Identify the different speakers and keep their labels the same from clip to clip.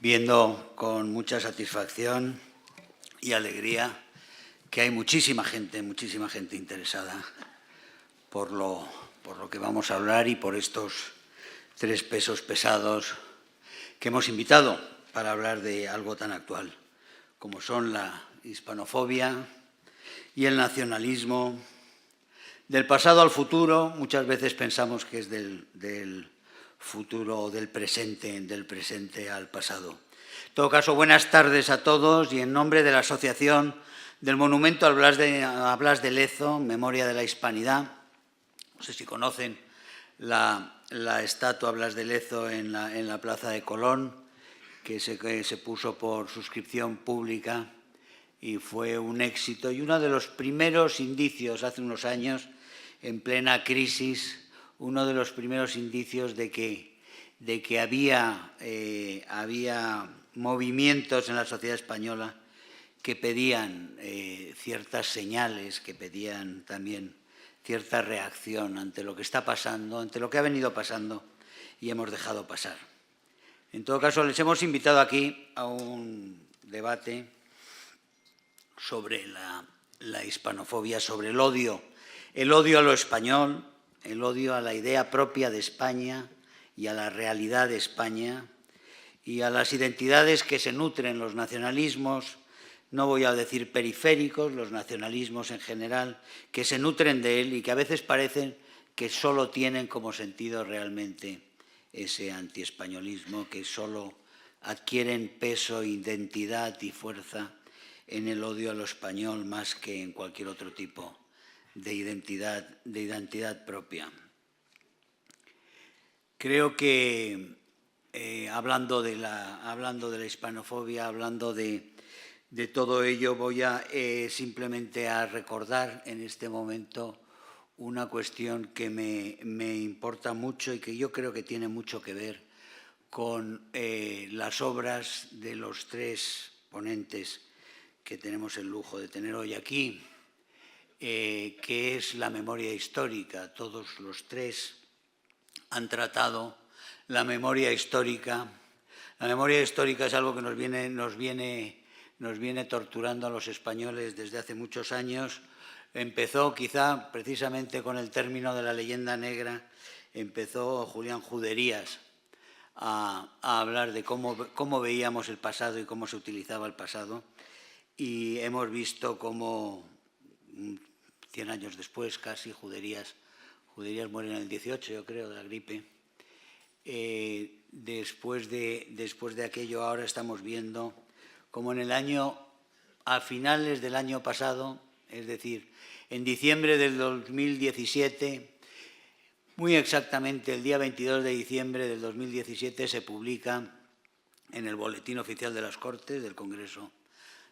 Speaker 1: Viendo con mucha satisfacción y alegría que hay muchísima gente interesada por lo que vamos a hablar y por estos tres pesos pesados que hemos invitado para hablar de algo tan actual como son la hispanofobia y el nacionalismo. Del pasado al futuro, muchas veces pensamos que es del futuro o del presente al pasado. En todo caso, buenas tardes a todos y en nombre de la Asociación del Monumento a Blas de Lezo, Memoria de la Hispanidad, no sé si conocen la estatua Blas de Lezo en la Plaza de Colón, que se puso por suscripción pública y fue un éxito. Y uno de los primeros indicios, hace unos años, en plena crisis, uno de los primeros indicios de que había movimientos en la sociedad española que pedían ciertas señales, que pedían también cierta reacción ante lo que está pasando, ante lo que ha venido pasando y hemos dejado pasar. En todo caso, les hemos invitado aquí a un debate sobre la hispanofobia, sobre el odio a lo español, el odio a la idea propia de España y a la realidad de España y a las identidades que se nutren, los nacionalismos, no voy a decir periféricos, los nacionalismos en general, que se nutren de él y que a veces parecen que solo tienen como sentido realmente ese antiespañolismo, que solo adquieren peso, identidad y fuerza en el odio a lo español más que en cualquier otro tipo de identidad propia. Creo que hablando de la hispanofobia, hablando de todo ello, voy a simplemente a recordar en este momento una cuestión que me importa mucho y que yo creo que tiene mucho que ver con las obras de los tres ponentes que tenemos el lujo de tener hoy aquí, que es la memoria histórica. Todos los tres han tratado la memoria histórica. La memoria histórica es algo que nos viene torturando a los españoles desde hace muchos años. Empezó quizá precisamente con el término de la leyenda negra, empezó Julián Juderías a hablar de cómo veíamos el pasado y cómo se utilizaba el pasado. Y hemos visto cómo 100 años después, casi, Juderías muere en el 18, yo creo, de la gripe. Después de aquello, ahora estamos viendo como a finales del año pasado, es decir, en diciembre del 2017, muy exactamente el día 22 de diciembre del 2017, se publica en el Boletín Oficial de las Cortes del Congreso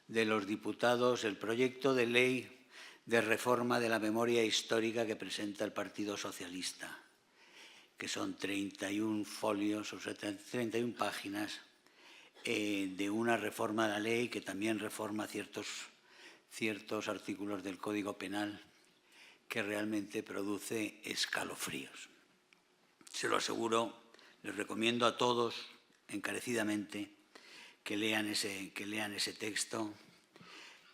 Speaker 1: de los Diputados el proyecto de ley de reforma de la memoria histórica que presenta el Partido Socialista, que son 31 folios, o sea, 31 páginas de una reforma de la ley que también reforma ciertos artículos del Código Penal que realmente produce escalofríos. Se lo aseguro, les recomiendo a todos encarecidamente que lean ese texto,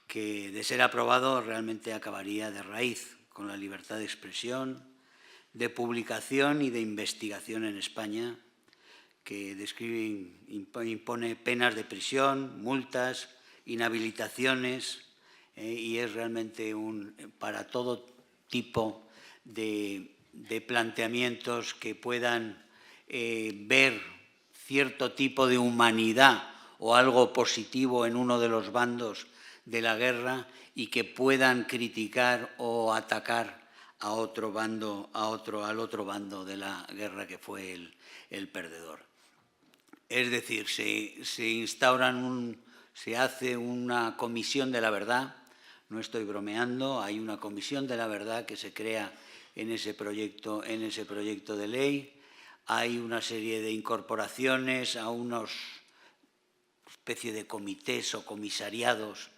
Speaker 1: que de ser aprobado realmente acabaría de raíz con la libertad de expresión, de publicación y de investigación en España, que impone penas de prisión, multas, inhabilitaciones, y es realmente para todo tipo de planteamientos que puedan ver cierto tipo de humanidad o algo positivo en uno de los bandos de la guerra y que puedan criticar o atacar al otro bando de la guerra que fue el perdedor. Es decir, se hace una comisión de la verdad, no estoy bromeando, hay una comisión de la verdad que se crea en ese proyecto de ley, hay una serie de incorporaciones a unos especie de comités o comisariados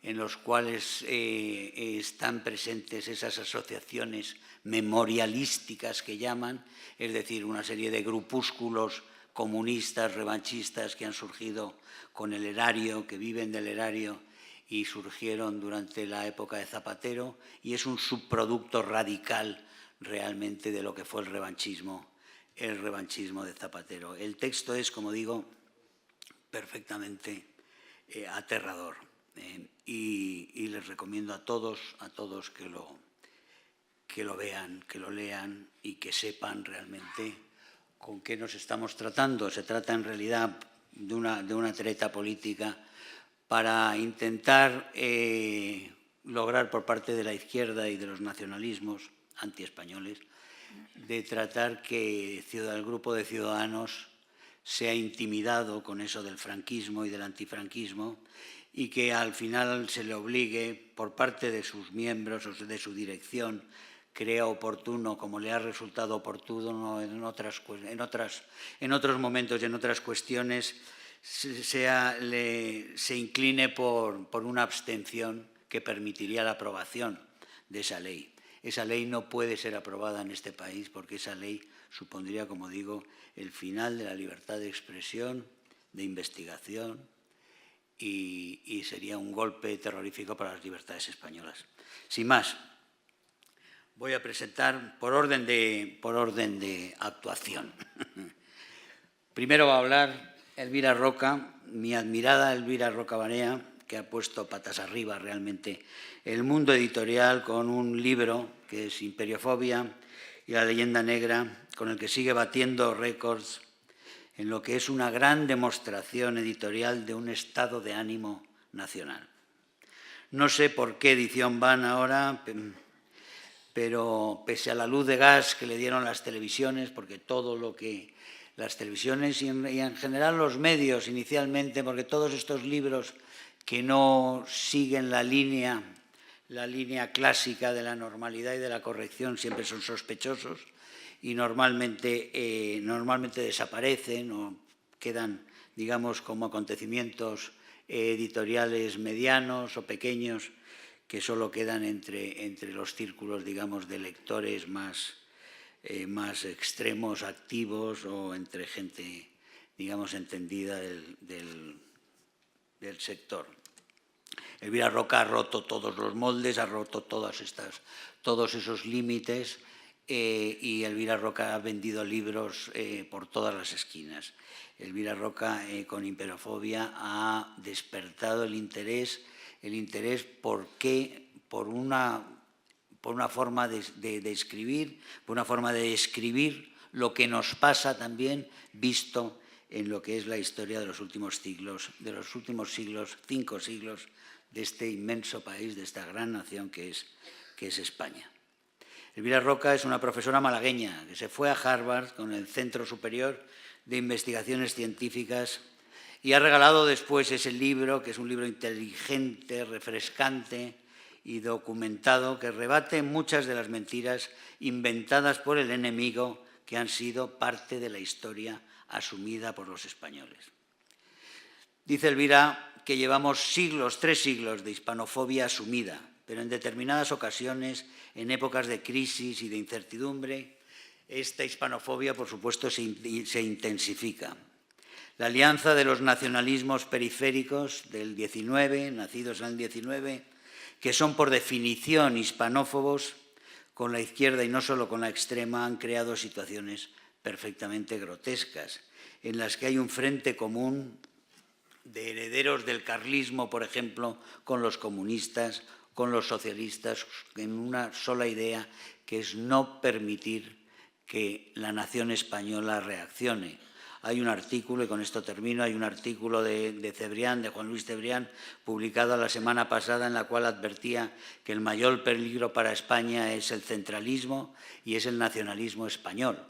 Speaker 1: en los cuales están presentes esas asociaciones memorialísticas que llaman, es decir, una serie de grupúsculos comunistas, revanchistas, que han surgido con el erario, que viven del erario y surgieron durante la época de Zapatero, y es un subproducto radical realmente de lo que fue el revanchismo de Zapatero. El texto es, como digo, perfectamente aterrador, y les recomiendo a todos que lo vean, que lo lean y que sepan realmente con qué nos estamos tratando. Se trata en realidad de una treta política para intentar lograr por parte de la izquierda y de los nacionalismos antiespañoles de tratar que el grupo de ciudadanos sea intimidado con eso del franquismo y del antifranquismo, y que al final se le obligue por parte de sus miembros o de su dirección, crea oportuno, como le ha resultado oportuno en otros momentos y en otras cuestiones, se incline por una abstención que permitiría la aprobación de esa ley. Esa ley no puede ser aprobada en este país porque esa ley supondría, como digo, el final de la libertad de expresión, de investigación, y sería un golpe terrorífico para las libertades españolas. Sin más, voy a presentar por orden de actuación. Primero va a hablar Elvira Roca, mi admirada Elvira Roca Barea, que ha puesto patas arriba realmente el mundo editorial con un libro que es Imperiofobia y la leyenda negra, con el que sigue batiendo récords en lo que es una gran demostración editorial de un estado de ánimo nacional. No sé por qué edición van ahora, pero pese a la luz de gas que le dieron las televisiones, porque todo lo que las televisiones y en general los medios inicialmente, porque todos estos libros que no siguen la línea clásica de la normalidad y de la corrección siempre son sospechosos y normalmente desaparecen o quedan, digamos, como acontecimientos editoriales medianos o pequeños que solo quedan entre los círculos, digamos, de lectores más extremos, activos, o entre gente, digamos, entendida del sector. Elvira Roca ha roto todos los moldes, ha roto todos esos límites, y Elvira Roca ha vendido libros por todas las esquinas. Elvira Roca, con Imperiofobia, ha despertado el interés por una forma de escribir, por una forma de escribir lo que nos pasa también visto en lo que es la historia de los últimos siglos, 5 siglos, de este inmenso país, de esta gran nación que es España. Elvira Roca es una profesora malagueña que se fue a Harvard con el Centro Superior de Investigaciones Científicas y ha regalado después ese libro, que es un libro inteligente, refrescante y documentado, que rebate muchas de las mentiras inventadas por el enemigo que han sido parte de la historia asumida por los españoles. Dice Elvira que llevamos 3 siglos de hispanofobia asumida, pero en determinadas ocasiones, en épocas de crisis y de incertidumbre, esta hispanofobia, por supuesto, se intensifica. La alianza de los nacionalismos periféricos del 19, nacidos en el 19, que son por definición hispanófobos, con la izquierda y no solo con la extrema, han creado situaciones perfectamente grotescas, en las que hay un frente común de herederos del carlismo, por ejemplo, con los comunistas, con los socialistas, en una sola idea, que es no permitir que la nación española reaccione. Hay un artículo, y con esto termino, hay un artículo de Cebrián, de Juan Luis Cebrián, publicado la semana pasada, en la cual advertía que el mayor peligro para España es el centralismo y es el nacionalismo español.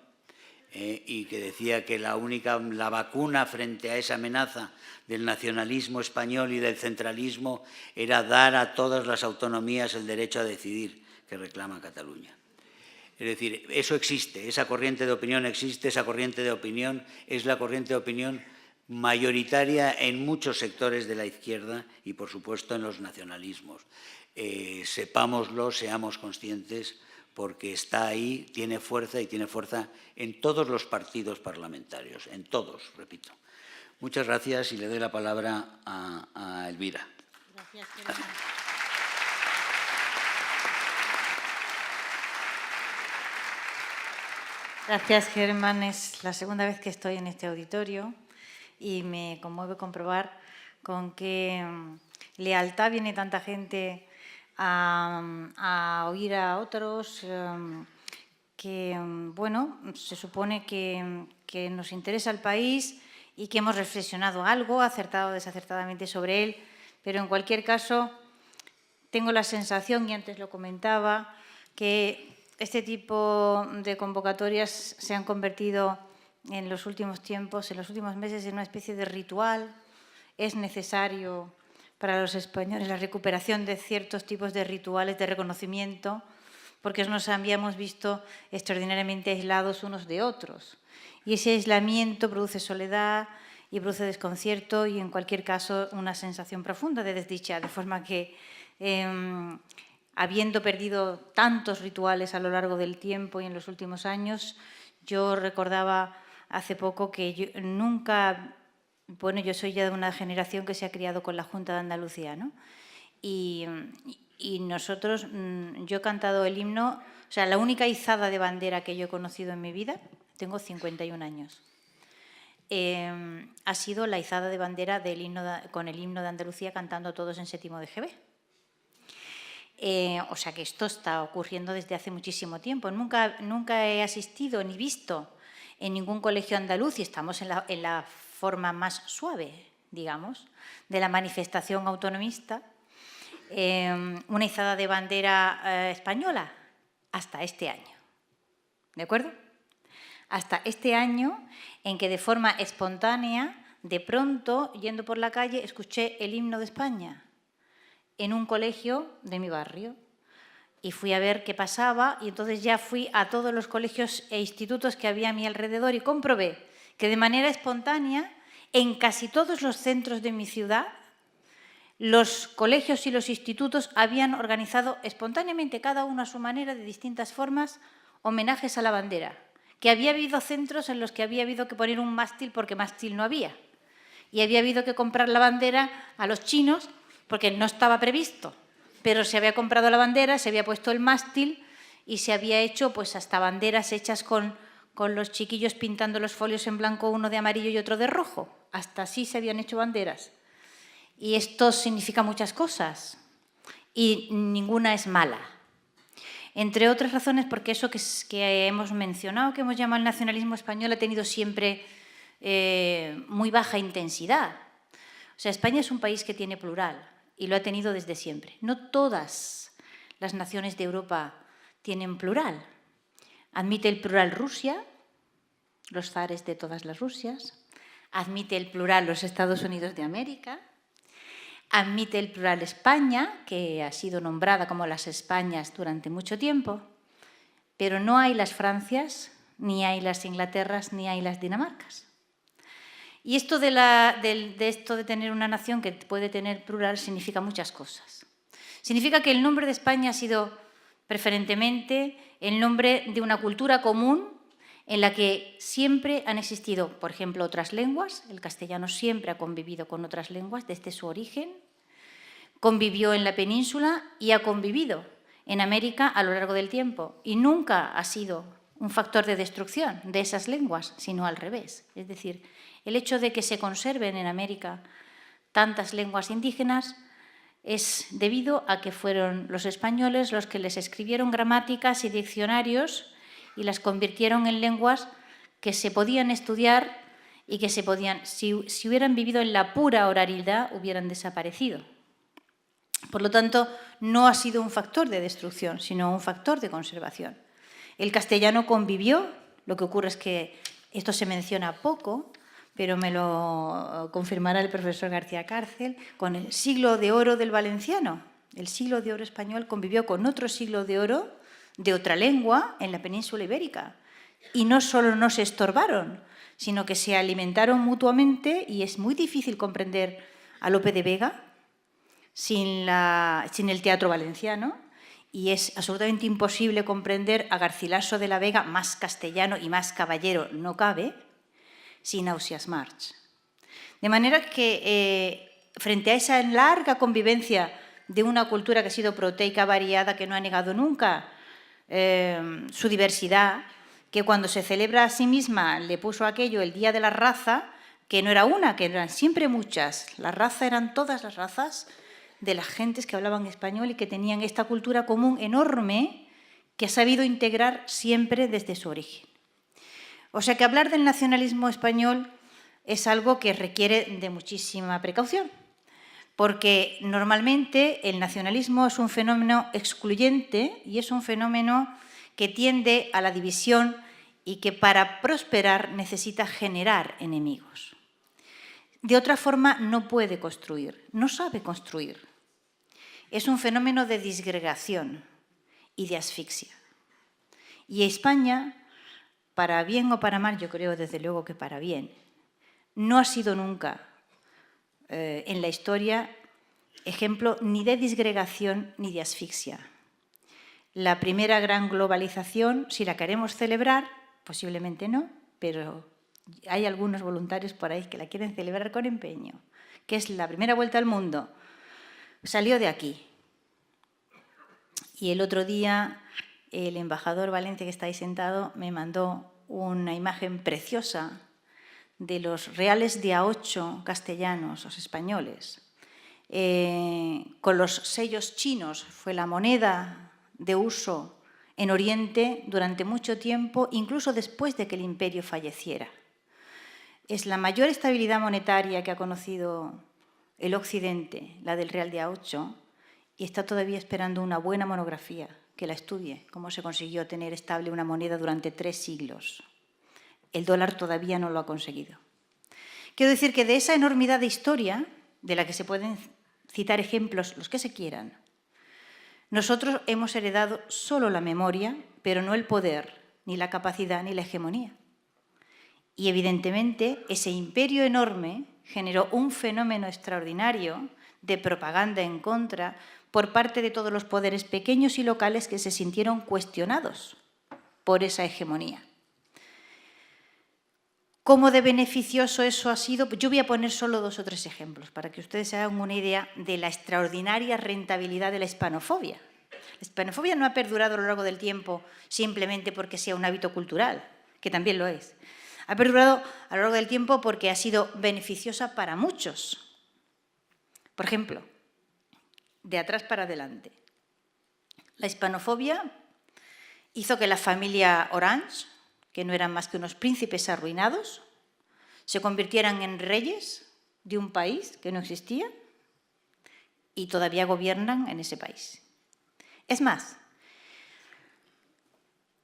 Speaker 1: Y que decía que la vacuna frente a esa amenaza del nacionalismo español y del centralismo era dar a todas las autonomías el derecho a decidir que reclama Cataluña. Es decir, eso existe, esa corriente de opinión existe, esa corriente de opinión es la corriente de opinión mayoritaria en muchos sectores de la izquierda y, por supuesto, en los nacionalismos. Sepámoslo, seamos conscientes, porque está ahí, tiene fuerza y tiene fuerza en todos los partidos parlamentarios, en todos, repito. Muchas gracias y le doy la palabra a Elvira.
Speaker 2: Gracias, Germán. Gracias, Germán. Es la segunda vez que estoy en este auditorio y me conmueve comprobar con qué lealtad viene tanta gente a oír a otros, que, bueno, se supone que nos interesa el país y que hemos reflexionado algo, acertado o desacertadamente sobre él, pero en cualquier caso tengo la sensación, y antes lo comentaba, que este tipo de convocatorias se han convertido en los últimos tiempos, en los últimos meses, en una especie de ritual. Es necesario para los españoles la recuperación de ciertos tipos de rituales de reconocimiento, porque nos habíamos visto extraordinariamente aislados unos de otros. Y ese aislamiento produce soledad y produce desconcierto y, en cualquier caso, una sensación profunda de desdicha, de forma que, habiendo perdido tantos rituales a lo largo del tiempo y en los últimos años, yo recordaba hace poco que yo soy ya de una generación que se ha criado con la Junta de Andalucía, ¿no? Y nosotros, yo he cantado el himno, o sea, la única izada de bandera que yo he conocido en mi vida, tengo 51 años, ha sido la izada de bandera con el himno de Andalucía cantando todos en séptimo de GB. O sea que esto está ocurriendo desde hace muchísimo tiempo. Nunca he asistido ni visto en ningún colegio andaluz, y estamos en la forma más suave, digamos, de la manifestación autonomista, una izada de bandera española hasta este año. ¿De acuerdo? Hasta este año en que de forma espontánea, de pronto, yendo por la calle, escuché el himno de España en un colegio de mi barrio y fui a ver qué pasaba, y entonces ya fui a todos los colegios e institutos que había a mi alrededor y comprobé que de manera espontánea en casi todos los centros de mi ciudad los colegios y los institutos habían organizado espontáneamente, cada uno a su manera, de distintas formas, homenajes a la bandera. Que había habido centros en los que había habido que poner un mástil porque mástil no había. Y había habido que comprar la bandera a los chinos porque no estaba previsto. Pero se había comprado la bandera, se había puesto el mástil y se había hecho pues hasta banderas hechas con los chiquillos pintando los folios en blanco, uno de amarillo y otro de rojo. Hasta así se habían hecho banderas. Y esto significa muchas cosas y ninguna es mala. Entre otras razones porque eso que hemos mencionado, que hemos llamado el nacionalismo español, ha tenido siempre muy baja intensidad. O sea, España es un país que tiene plural y lo ha tenido desde siempre. No todas las naciones de Europa tienen plural. Admite el plural Rusia, los zares de todas las Rusias. Admite el plural los Estados Unidos de América. Admite el plural España, que ha sido nombrada como las Españas durante mucho tiempo, pero no hay las Francias, ni hay las Inglaterras, ni hay las Dinamarcas. Y esto de tener una nación que puede tener plural significa muchas cosas. Significa que el nombre de España ha sido preferentemente el nombre de una cultura común en la que siempre han existido, por ejemplo, otras lenguas. El castellano siempre ha convivido con otras lenguas desde su origen. Convivió en la península y ha convivido en América a lo largo del tiempo. Y nunca ha sido un factor de destrucción de esas lenguas, sino al revés. Es decir, el hecho de que se conserven en América tantas lenguas indígenas es debido a que fueron los españoles los que les escribieron gramáticas y diccionarios y las convirtieron en lenguas que se podían estudiar y que si hubieran vivido en la pura oralidad, hubieran desaparecido. Por lo tanto, no ha sido un factor de destrucción, sino un factor de conservación. El castellano convivió, lo que ocurre es que esto se menciona poco, pero me lo confirmará el profesor García Cárcel, con el siglo de oro del valenciano. El siglo de oro español convivió con otro siglo de oro de otra lengua en la península ibérica. Y no solo no se estorbaron, sino que se alimentaron mutuamente, y es muy difícil comprender a Lope de Vega sin el teatro valenciano, y es absolutamente imposible comprender a Garcilaso de la Vega, más castellano y más caballero no cabe, sin Ausiàs March. De manera que frente a esa larga convivencia de una cultura que ha sido proteica, variada, que no ha negado nunca su diversidad, que cuando se celebra a sí misma le puso aquello el Día de la Raza, que no era una, que eran siempre muchas. La raza eran todas las razas de las gentes que hablaban español y que tenían esta cultura común enorme que ha sabido integrar siempre desde su origen. O sea que hablar del nacionalismo español es algo que requiere de muchísima precaución, porque normalmente el nacionalismo es un fenómeno excluyente y es un fenómeno que tiende a la división y que para prosperar necesita generar enemigos. De otra forma no puede construir, no sabe construir. Es un fenómeno de disgregación y de asfixia. Y España, para bien o para mal, yo creo desde luego que para bien, no ha sido nunca en la historia ejemplo ni de disgregación ni de asfixia. La primera gran globalización, si la queremos celebrar, posiblemente no, pero hay algunos voluntarios por ahí que la quieren celebrar con empeño, que es la primera vuelta al mundo, salió de aquí. Y el otro día el embajador Valente, que está ahí sentado, me mandó una imagen preciosa de los reales de A8 castellanos, los españoles, con los sellos chinos. Fue la moneda de uso en Oriente durante mucho tiempo, incluso después de que el imperio falleciera. Es la mayor estabilidad monetaria que ha conocido el Occidente, la del real de A8, y está todavía esperando una buena monografía que la estudie, cómo se consiguió tener estable una moneda durante 3 siglos. El dólar todavía no lo ha conseguido. Quiero decir que de esa enormidad de historia, de la que se pueden citar ejemplos los que se quieran, nosotros hemos heredado solo la memoria, pero no el poder, ni la capacidad, ni la hegemonía. Y evidentemente ese imperio enorme generó un fenómeno extraordinario de propaganda en contra por parte de todos los poderes pequeños y locales que se sintieron cuestionados por esa hegemonía. ¿Cómo de beneficioso eso ha sido? Yo voy a poner solo 2 o 3 ejemplos para que ustedes se hagan una idea de la extraordinaria rentabilidad de la hispanofobia. La hispanofobia no ha perdurado a lo largo del tiempo simplemente porque sea un hábito cultural, que también lo es. Ha perdurado a lo largo del tiempo porque ha sido beneficiosa para muchos. Por ejemplo, de atrás para adelante. La hispanofobia hizo que la familia Orange, que no eran más que unos príncipes arruinados, se convirtieran en reyes de un país que no existía y todavía gobiernan en ese país. Es más,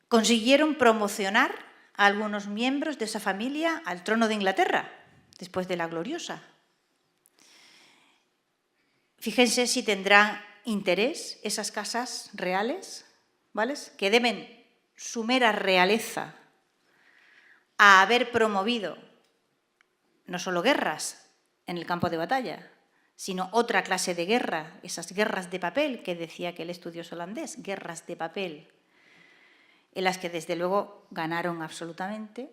Speaker 2: consiguieron promocionar a algunos miembros de esa familia al trono de Inglaterra, después de la gloriosa. Fíjense si tendrán interés esas casas reales, ¿vale?, que deben su mera realeza a haber promovido no solo guerras en el campo de batalla, sino otra clase de guerra, esas guerras de papel que decía aquel estudioso holandés, guerras de papel, en las que desde luego ganaron absolutamente,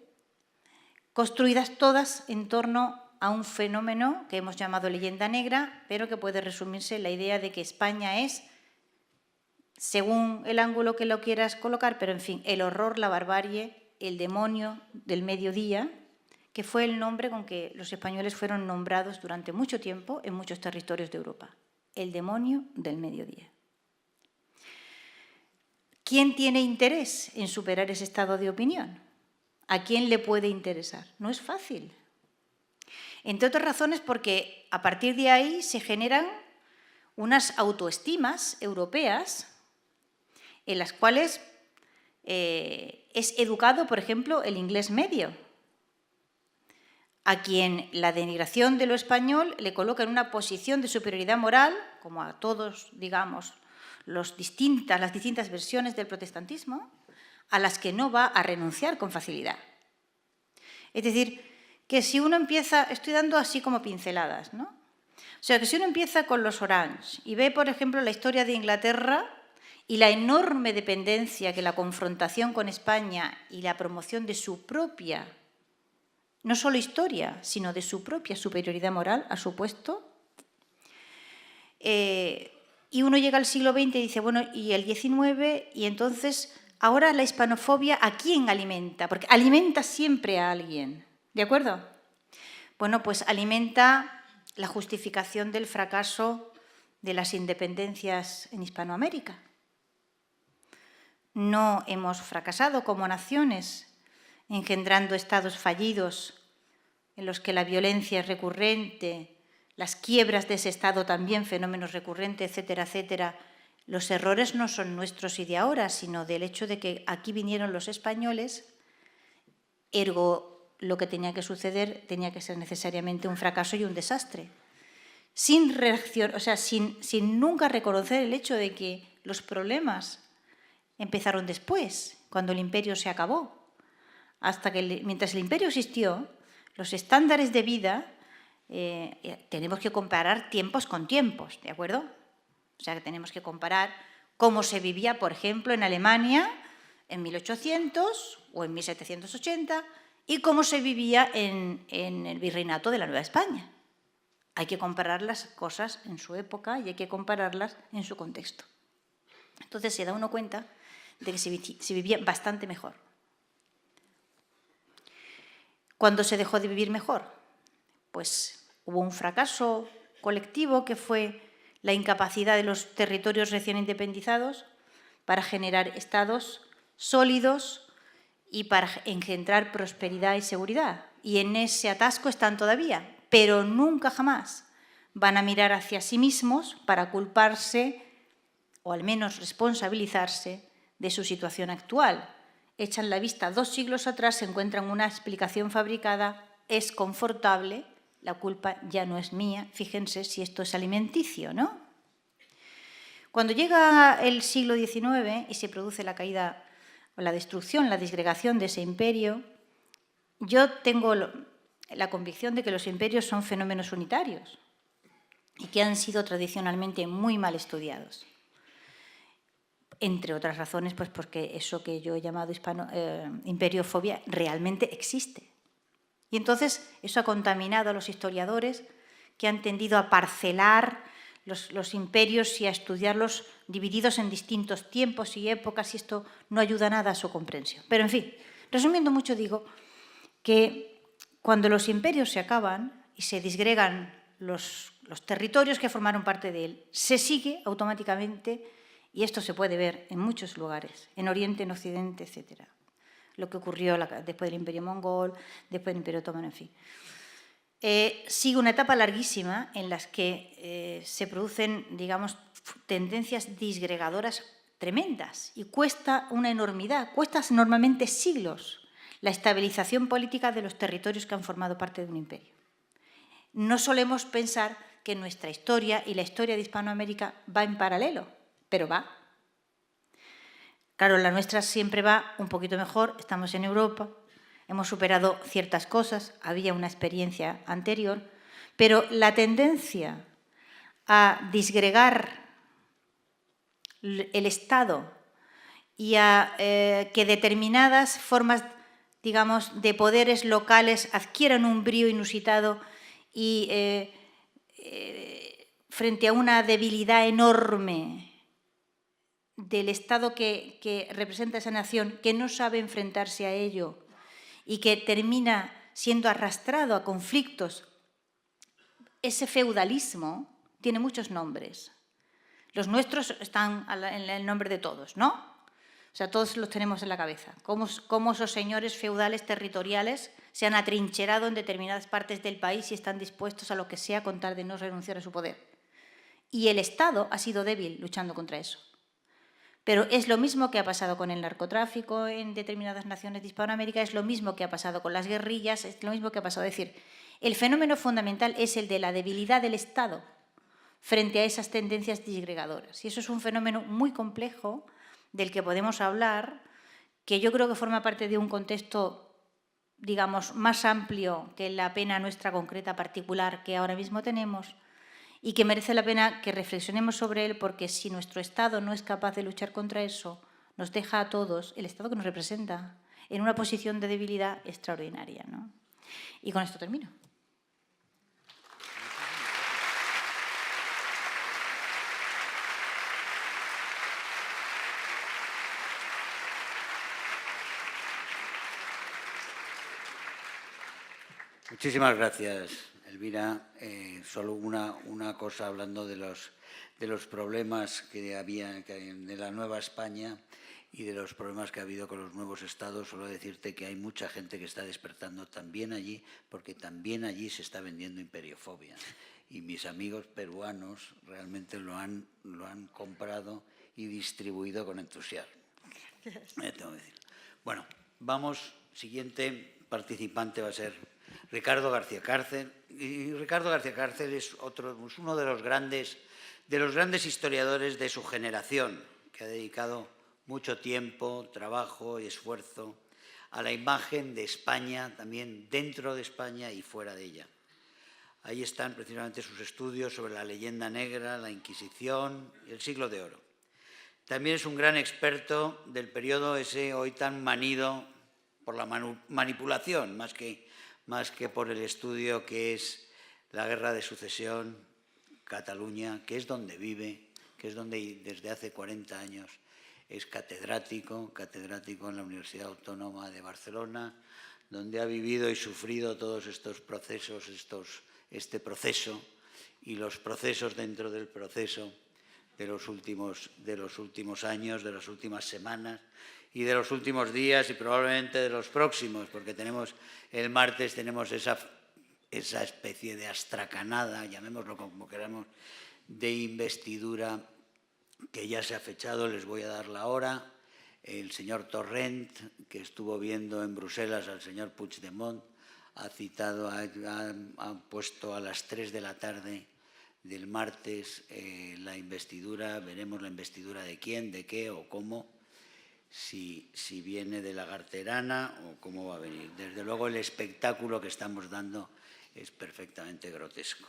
Speaker 2: construidas todas en torno a un fenómeno que hemos llamado leyenda negra, pero que puede resumirse en la idea de que España es, según el ángulo que lo quieras colocar, pero en fin, el horror, la barbarie, el demonio del mediodía, que fue el nombre con que los españoles fueron nombrados durante mucho tiempo en muchos territorios de Europa. El demonio del mediodía. ¿Quién tiene interés en superar ese estado de opinión? ¿A quién le puede interesar? No es fácil. Entre otras razones porque a partir de ahí se generan unas autoestimas europeas en las cuales es educado, por ejemplo, el inglés medio, a quien la denigración de lo español le coloca en una posición de superioridad moral, como a todos, digamos, las distintas versiones del protestantismo, a las que no va a renunciar con facilidad. Es decir, que si uno empieza, estoy dando así como pinceladas, ¿no? O sea, que si uno empieza con los Orange y ve, por ejemplo, la historia de Inglaterra y la enorme dependencia que la confrontación con España y la promoción de su propia, no solo historia, sino de su propia superioridad moral ha supuesto, y uno llega al siglo XX y dice, bueno, y el XIX, y entonces, ahora la hispanofobia, ¿a quién alimenta? Porque alimenta siempre a alguien, ¿de acuerdo? Bueno, pues alimenta la justificación del fracaso de las independencias en Hispanoamérica. No hemos fracasado como naciones, engendrando estados fallidos en los que la violencia es recurrente, las quiebras de ese estado también, fenómenos recurrentes, etcétera, etcétera. Los errores no son nuestros y de ahora, sino del hecho de que aquí vinieron los españoles, ergo lo que tenía que suceder tenía que ser necesariamente un fracaso y un desastre. Sin reacción, o sea, sin nunca reconocer el hecho de que los problemas empezaron después, cuando el imperio se acabó. Hasta que, mientras el imperio existió, los estándares de vida, tenemos que comparar tiempos con tiempos, ¿de acuerdo? O sea, que tenemos que comparar cómo se vivía, por ejemplo, en Alemania en 1800 o en 1780 y cómo se vivía en el virreinato de la Nueva España. Hay que comparar las cosas en su época y hay que compararlas en su contexto. Entonces se da uno cuenta de que se vivía bastante mejor. ¿Cuándo se dejó de vivir mejor? Pues hubo un fracaso colectivo que fue la incapacidad de los territorios recién independizados para generar estados sólidos y para engendrar prosperidad y seguridad. Y en ese atasco están todavía, pero nunca jamás van a mirar hacia sí mismos para culparse o al menos responsabilizarse de su situación actual. Echan la vista 2 siglos atrás, se encuentran una explicación fabricada, es confortable, la culpa ya no es mía, fíjense si esto es alimenticio, ¿no? Cuando llega el siglo XIX y se produce la caída o la destrucción, la disgregación de ese imperio, yo tengo la convicción de que los imperios son fenómenos unitarios y que han sido tradicionalmente muy mal estudiados. Entre otras razones, pues porque eso que yo he llamado imperiofobia realmente existe. Y entonces eso ha contaminado a los historiadores que han tendido a parcelar los imperios y a estudiarlos divididos en distintos tiempos y épocas, y esto no ayuda nada a su comprensión. Pero, en fin, resumiendo mucho, digo que cuando los imperios se acaban y se disgregan los territorios que formaron parte de él, se sigue automáticamente, y esto se puede ver en muchos lugares, en Oriente, en Occidente, etcétera. Lo que ocurrió después del Imperio Mongol, después del Imperio Otomano, en fin. Sigue una etapa larguísima en las que se producen, digamos, tendencias disgregadoras tremendas y cuesta una enormidad, cuesta normalmente siglos la estabilización política de los territorios que han formado parte de un imperio. No solemos pensar que nuestra historia y la historia de Hispanoamérica va en paralelo, pero va. Claro, la nuestra siempre va un poquito mejor, estamos en Europa, hemos superado ciertas cosas, había una experiencia anterior, pero la tendencia a disgregar el Estado y a que determinadas formas, digamos, de poderes locales adquieran un brío inusitado y frente a una debilidad enorme del Estado que representa esa nación, que no sabe enfrentarse a ello y que termina siendo arrastrado a conflictos. Ese feudalismo tiene muchos nombres. Los nuestros están en el nombre de todos, ¿no? O sea, todos los tenemos en la cabeza. Cómo esos señores feudales territoriales se han atrincherado en determinadas partes del país y están dispuestos a lo que sea con tal de no renunciar a su poder. Y el Estado ha sido débil luchando contra eso. Pero es lo mismo que ha pasado con el narcotráfico en determinadas naciones de Hispanoamérica, es lo mismo que ha pasado con las guerrillas, es lo mismo que ha pasado. Es decir, el fenómeno fundamental es el de la debilidad del Estado frente a esas tendencias disgregadoras. Y eso es un fenómeno muy complejo del que podemos hablar, que yo creo que forma parte de un contexto digamos, más amplio que la pena nuestra concreta particular que ahora mismo tenemos y que merece la pena que reflexionemos sobre él, porque si nuestro Estado no es capaz de luchar contra eso, nos deja a todos, el Estado que nos representa, en una posición de debilidad extraordinaria, ¿no? Y con esto termino.
Speaker 1: Muchísimas gracias, Elvira. Solo una cosa, hablando de los problemas que había de la Nueva España y de los problemas que ha habido con los nuevos estados, solo decirte que hay mucha gente que está despertando también allí, porque también allí se está vendiendo imperiofobia. Y mis amigos peruanos realmente lo han comprado y distribuido con entusiasmo. Tengo que decir. Bueno, vamos, siguiente participante va a ser Ricardo García Cárcel. Y Ricardo García Cárcel es uno de los grandes historiadores de su generación, que ha dedicado mucho tiempo, trabajo y esfuerzo a la imagen de España, también dentro de España y fuera de ella. Ahí están precisamente sus estudios sobre la leyenda negra, la Inquisición y el Siglo de Oro. También es un gran experto del periodo ese hoy tan manido por la manipulación, más que por el estudio que es la Guerra de Sucesión, Cataluña, que es donde vive, que es donde desde hace 40 años es catedrático en la Universidad Autónoma de Barcelona, donde ha vivido y sufrido todos estos procesos, este proceso y los procesos dentro del proceso de los últimos años, de las últimas semanas y de los últimos días y probablemente de los próximos, porque el martes tenemos esa especie de astracanada, llamémoslo como queramos, de investidura que ya se ha fechado. Les voy a dar la hora. El señor Torrent, que estuvo viendo en Bruselas al señor Puigdemont, ha puesto a las 3 de la tarde del martes la investidura. Veremos la investidura de quién, de qué o cómo, si viene de Lagarterana o cómo va a venir. Desde luego el espectáculo que estamos dando es perfectamente grotesco.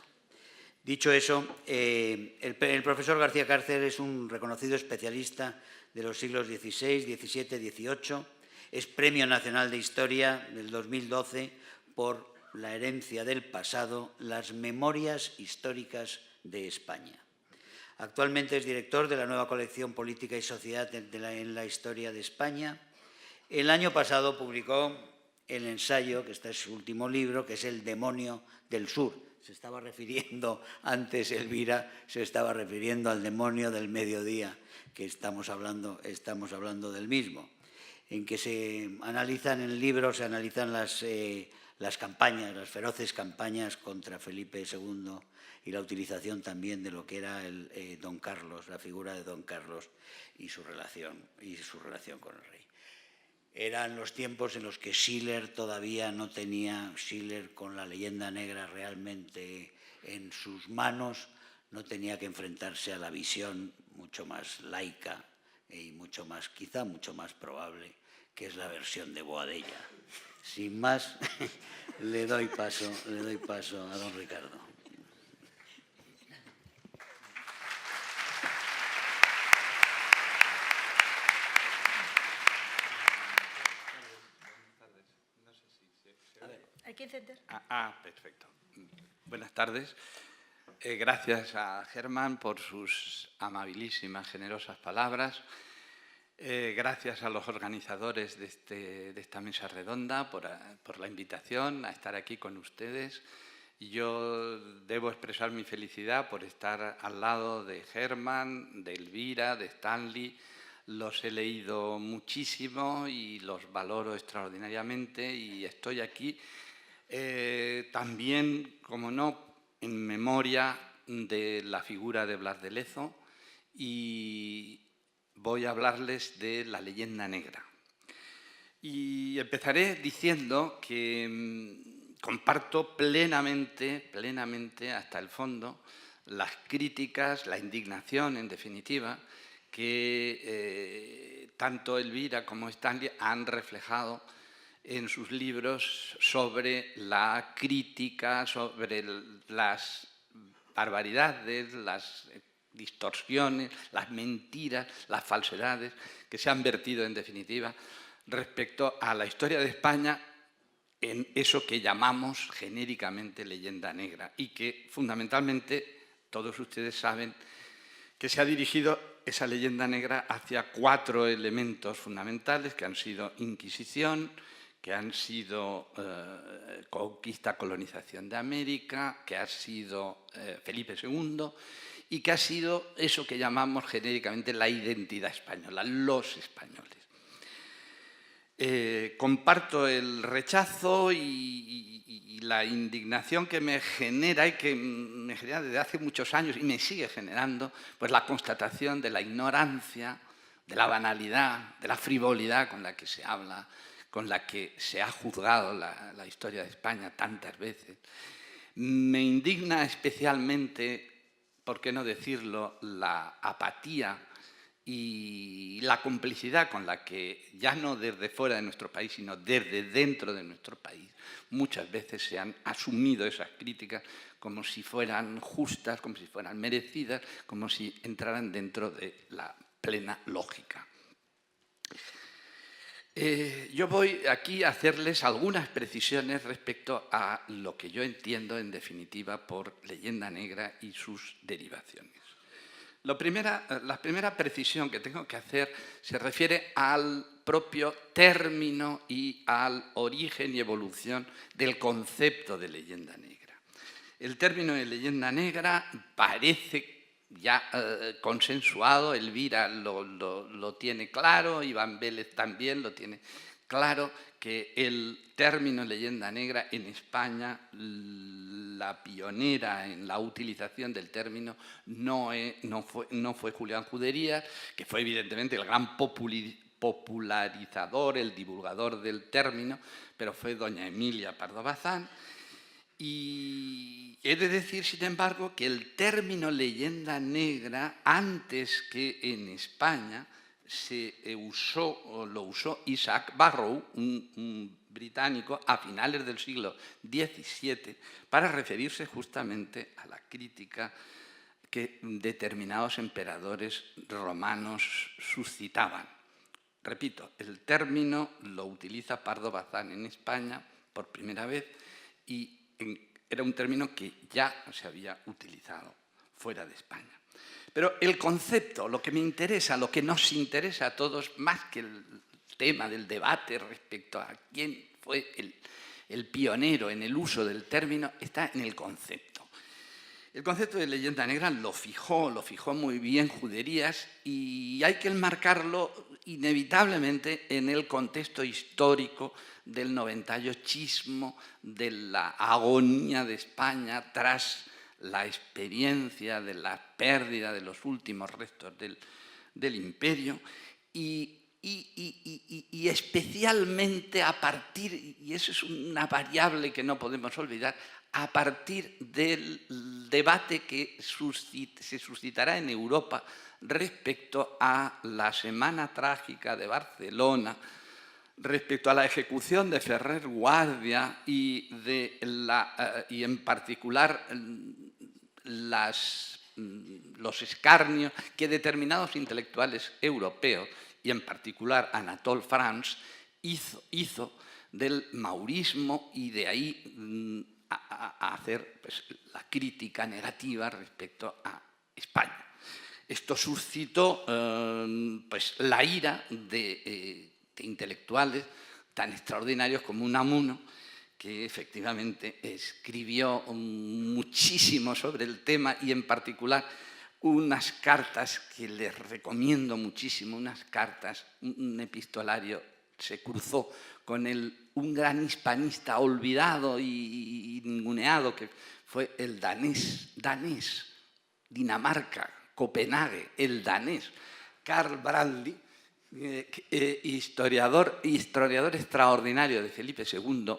Speaker 1: Dicho eso, el profesor García Cárcel es un reconocido especialista de los siglos XVI, XVII, XVIII. Es Premio Nacional de Historia del 2012 por La herencia del pasado, las memorias históricas de España. Actualmente es director de la nueva colección Política y Sociedad en la Historia de España. El año pasado publicó el ensayo, que este es su último libro, que es El demonio del sur. Se estaba refiriendo antes, Elvira, se estaba refiriendo al demonio del mediodía, que estamos hablando del mismo, en que se analizan en el libro, se analizan las campañas, las feroces campañas contra Felipe II y la utilización también de lo que era Don Carlos, la figura de Don Carlos y su relación con el rey. Eran los tiempos en los que Schiller todavía no tenía, Schiller con la leyenda negra realmente en sus manos, no tenía que enfrentarse a la visión mucho más laica y quizá mucho más probable, que es la versión de Boadella. Sin más, le doy paso a don Ricardo.
Speaker 2: Hay que encender.
Speaker 3: Perfecto. Buenas tardes. Gracias a Germán por sus amabilísimas, generosas palabras. Gracias a los organizadores de esta mesa redonda por la invitación a estar aquí con ustedes. Yo debo expresar mi felicidad por estar al lado de Germán, de Elvira, de Stanley. Los he leído muchísimo y los valoro extraordinariamente, y estoy aquí también, como no, en memoria de la figura de Blas de Lezo, y voy a hablarles de la leyenda negra. Y empezaré diciendo que comparto plenamente hasta el fondo las críticas, la indignación, en definitiva, que tanto Elvira como Stanley han reflejado en sus libros sobre la crítica, sobre las barbaridades, las distorsiones, las mentiras, las falsedades que se han vertido, en definitiva, respecto a la historia de España en eso que llamamos genéricamente leyenda negra y que fundamentalmente todos ustedes saben que se ha dirigido esa leyenda negra hacia 4 elementos fundamentales que han sido Inquisición, que han sido conquista, colonización de América, que ha sido Felipe II y que ha sido eso que llamamos genéricamente la identidad española, los españoles. Comparto el rechazo y la indignación que me genera y que me genera desde hace muchos años y me sigue generando, pues la constatación de la ignorancia, de la banalidad, de la frivolidad con la que se habla, con la que se ha juzgado la historia de España tantas veces. Me indigna especialmente, por qué no decirlo, la apatía y la complicidad con la que, ya no desde fuera de nuestro país, sino desde dentro de nuestro país, muchas veces se han asumido esas críticas como si fueran justas, como si fueran merecidas, como si entraran dentro de la plena lógica. Yo voy aquí a hacerles algunas precisiones respecto a lo que yo entiendo, en definitiva, por leyenda negra y sus derivaciones. La primera precisión que tengo que hacer se refiere al propio término y al origen y evolución del concepto de leyenda negra. El término de leyenda negra parece ya consensuado, Elvira lo tiene claro, Iván Vélez también lo tiene claro, que el término leyenda negra en España, la pionera en la utilización del término no fue Julián Juderías, que fue evidentemente el gran popularizador, el divulgador del término, pero fue doña Emilia Pardo Bazán. Y he de decir, sin embargo, que el término leyenda negra, antes que en España, lo usó Isaac Barrow, un británico, a finales del siglo XVII, para referirse justamente a la crítica que determinados emperadores romanos suscitaban. Repito, el término lo utiliza Pardo Bazán en España por primera vez y era un término que ya se había utilizado fuera de España. Pero el concepto, lo que me interesa, lo que nos interesa a todos, más que el tema del debate respecto a quién fue el pionero en el uso del término, está en el concepto. El concepto de leyenda negra lo fijó muy bien Juderías y hay que enmarcarlo inevitablemente en el contexto histórico del 98ismo, de la agonía de España tras la experiencia de la pérdida de los últimos restos del imperio y especialmente a partir, y eso es una variable que no podemos olvidar, a partir del debate que se suscitará en Europa respecto a la Semana Trágica de Barcelona, respecto a la ejecución de Ferrer Guardia y en particular los escarnios que determinados intelectuales europeos, y en particular Anatole France, hizo del maurismo y de ahí a hacer pues, la crítica negativa respecto a España. Esto suscitó pues, la ira de intelectuales tan extraordinarios como Unamuno, que efectivamente escribió muchísimo sobre el tema y en particular unas cartas que les recomiendo muchísimo, unas cartas, un epistolario se cruzó con un gran hispanista olvidado y ninguneado que fue el danés, Dinamarca, Copenhague, el danés, Karl Brandly, historiador extraordinario de Felipe II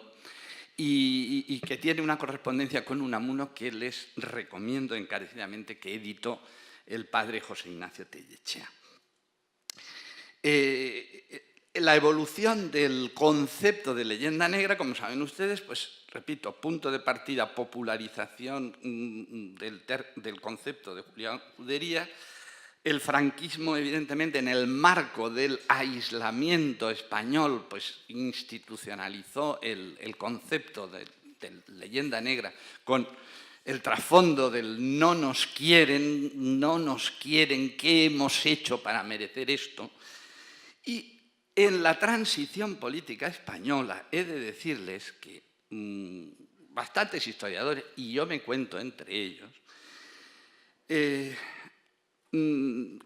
Speaker 3: y que tiene una correspondencia con Unamuno que les recomiendo encarecidamente, que editó el padre José Ignacio Tellechea. la evolución del concepto de leyenda negra, como saben ustedes, pues repito, punto de partida, popularización del concepto de Julián Judería, el franquismo, evidentemente, en el marco del aislamiento español, pues institucionalizó el concepto de leyenda negra con el trasfondo del no nos quieren, ¿qué hemos hecho para merecer esto? Y en la transición política española he de decirles que bastantes historiadores, y yo me cuento entre ellos,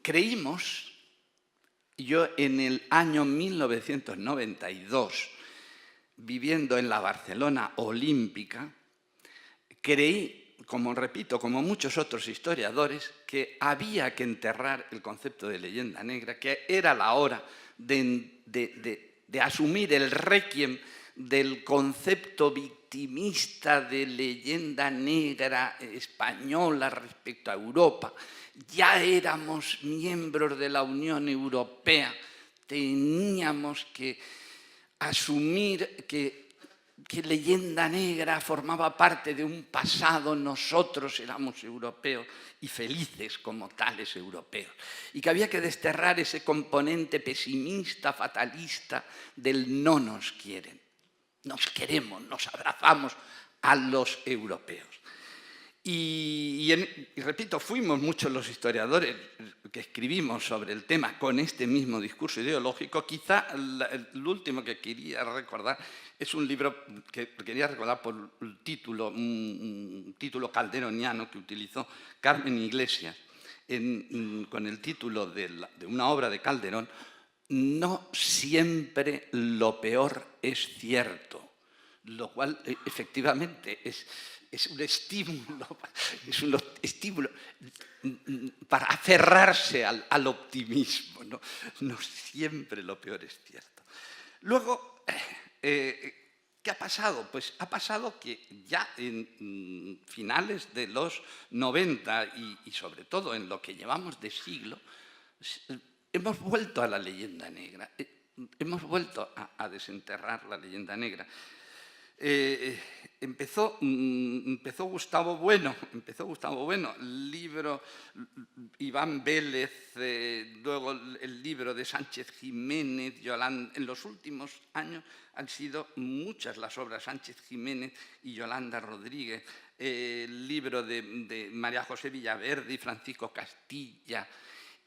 Speaker 3: creímos, yo en el año 1992, viviendo en la Barcelona olímpica, creí, como repito, como muchos otros historiadores, que había que enterrar el concepto de leyenda negra, que era la hora de asumir el requiem del concepto victimista de leyenda negra española respecto a Europa. Ya éramos miembros de la Unión Europea, teníamos que asumir que leyenda negra formaba parte de un pasado, nosotros éramos europeos y felices como tales europeos, y que había que desterrar ese componente pesimista, fatalista del no nos quieren. Nos queremos, nos abrazamos a los europeos. Y repito, fuimos muchos los historiadores que escribimos sobre el tema con este mismo discurso ideológico. Quizá el último que quería recordar es un libro que quería recordar por el título, un título calderoniano que utilizó Carmen Iglesias con el título de una obra de Calderón, No siempre lo peor es cierto, lo cual efectivamente es un estímulo para aferrarse al optimismo, ¿no? No siempre lo peor es cierto. Luego, ¿qué ha pasado? Pues ha pasado que ya en finales de los 90 y sobre todo en lo que llevamos de siglo, hemos vuelto a la leyenda negra, hemos vuelto a desenterrar la leyenda negra. Empezó Gustavo Bueno, el libro Iván Vélez, luego el libro de Sánchez Jiménez, Yolanda. En los últimos años han sido muchas las obras Sánchez Jiménez y Yolanda Rodríguez, el libro de María José Villaverde y Francisco Castilla,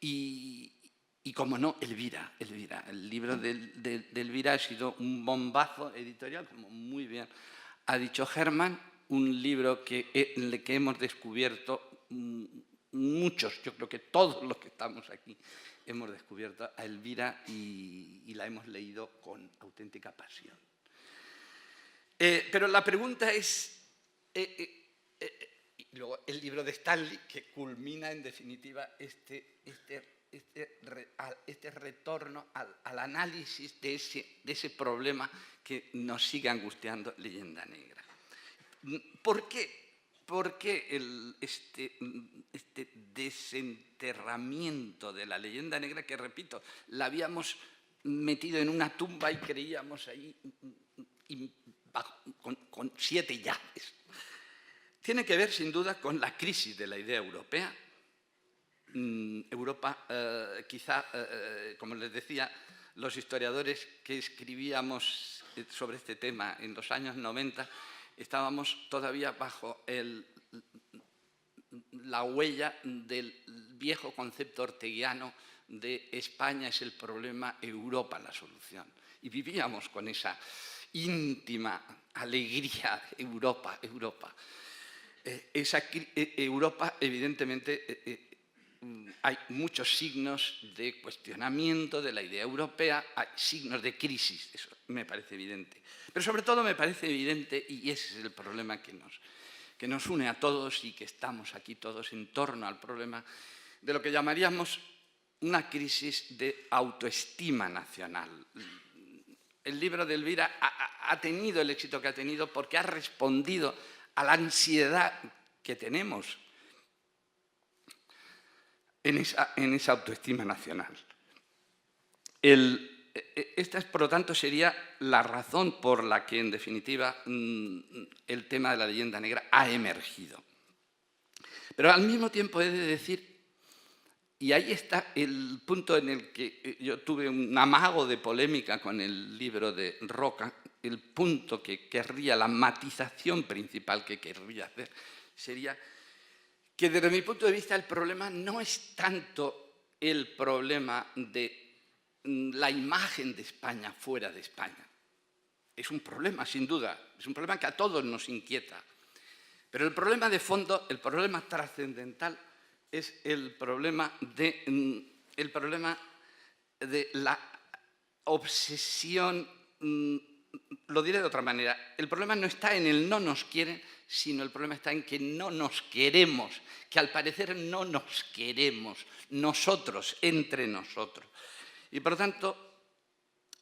Speaker 3: y como no, Elvira. El libro de Elvira ha sido un bombazo editorial, como muy bien ha dicho Germán, un libro en el que hemos descubierto muchos, yo creo que todos los que estamos aquí, hemos descubierto a Elvira y la hemos leído con auténtica pasión. Pero la pregunta es, luego el libro de Stanley, que culmina en definitiva este retorno al análisis de ese problema que nos sigue angustiando, leyenda negra. ¿Por qué? ¿Por qué este desenterramiento de la leyenda negra, que repito, la habíamos metido en una tumba y creíamos ahí con 7 llaves? Tiene que ver sin duda con la crisis de la idea europea. Europa, quizá, como les decía, los historiadores que escribíamos sobre este tema en los años 90, estábamos todavía bajo la huella del viejo concepto orteguiano de España es el problema, Europa la solución. Y vivíamos con esa íntima alegría, Europa. Europa, evidentemente, hay muchos signos de cuestionamiento de la idea europea, hay signos de crisis, eso me parece evidente. Pero sobre todo me parece evidente, y ese es el problema que nos une a todos y que estamos aquí todos en torno al problema de lo que llamaríamos una crisis de autoestima nacional. El libro de Elvira ha tenido el éxito que ha tenido porque ha respondido a la ansiedad que tenemos en esa autoestima nacional. El esta, por lo tanto, sería la razón por la que, en definitiva, el tema de la leyenda negra ha emergido. Pero al mismo tiempo he de decir, y ahí está el punto en el que yo tuve un amago de polémica con el libro de Roca, el punto que querría, la matización principal que querría hacer, sería que desde mi punto de vista el problema no es tanto el problema de la imagen de España fuera de España. Es un problema, sin duda, es un problema que a todos nos inquieta. Pero el problema de fondo, el problema trascendental, es el problema de la obsesión. Lo diré de otra manera. El problema no está en el no nos quieren, sino el problema está en que no nos queremos, que al parecer no nos queremos, nosotros, entre nosotros. Y por lo tanto,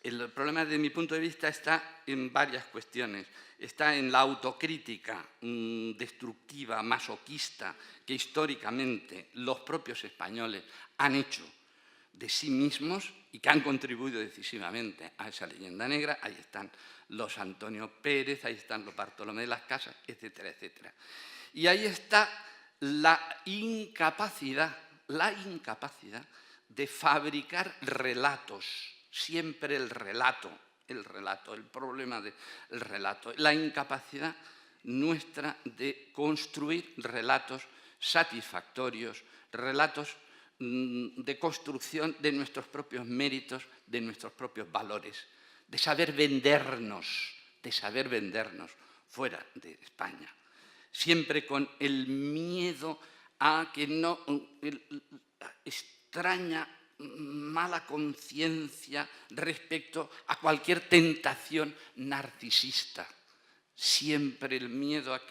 Speaker 3: el problema, desde mi punto de vista, está en varias cuestiones. Está en la autocrítica destructiva, masoquista, que históricamente los propios españoles han hecho de sí mismos y que han contribuido decisivamente a esa leyenda negra. Ahí están los Antonio Pérez, ahí están los Bartolomé de las Casas, etcétera, etcétera. Y ahí está la incapacidad de fabricar relatos. Siempre el relato, el problema del relato, la incapacidad nuestra de construir relatos satisfactorios, relatos de construcción de nuestros propios méritos, de nuestros propios valores, de saber vendernos fuera de España. Siempre con el miedo a que no, extraña mala conciencia respecto a cualquier tentación narcisista. Siempre el miedo a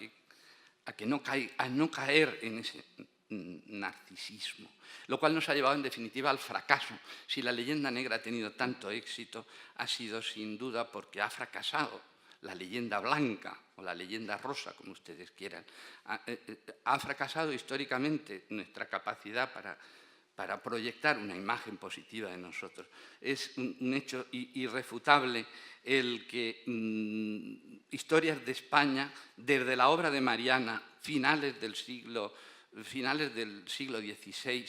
Speaker 3: no caer en ese narcisismo, lo cual nos ha llevado en definitiva al fracaso. Si la leyenda negra ha tenido tanto éxito, ha sido sin duda porque ha fracasado la leyenda blanca o la leyenda rosa, como ustedes quieran. Ha fracasado históricamente nuestra capacidad para proyectar una imagen positiva de nosotros. Es un hecho irrefutable el que historias de España, desde la obra de Mariana, finales del siglo XVI,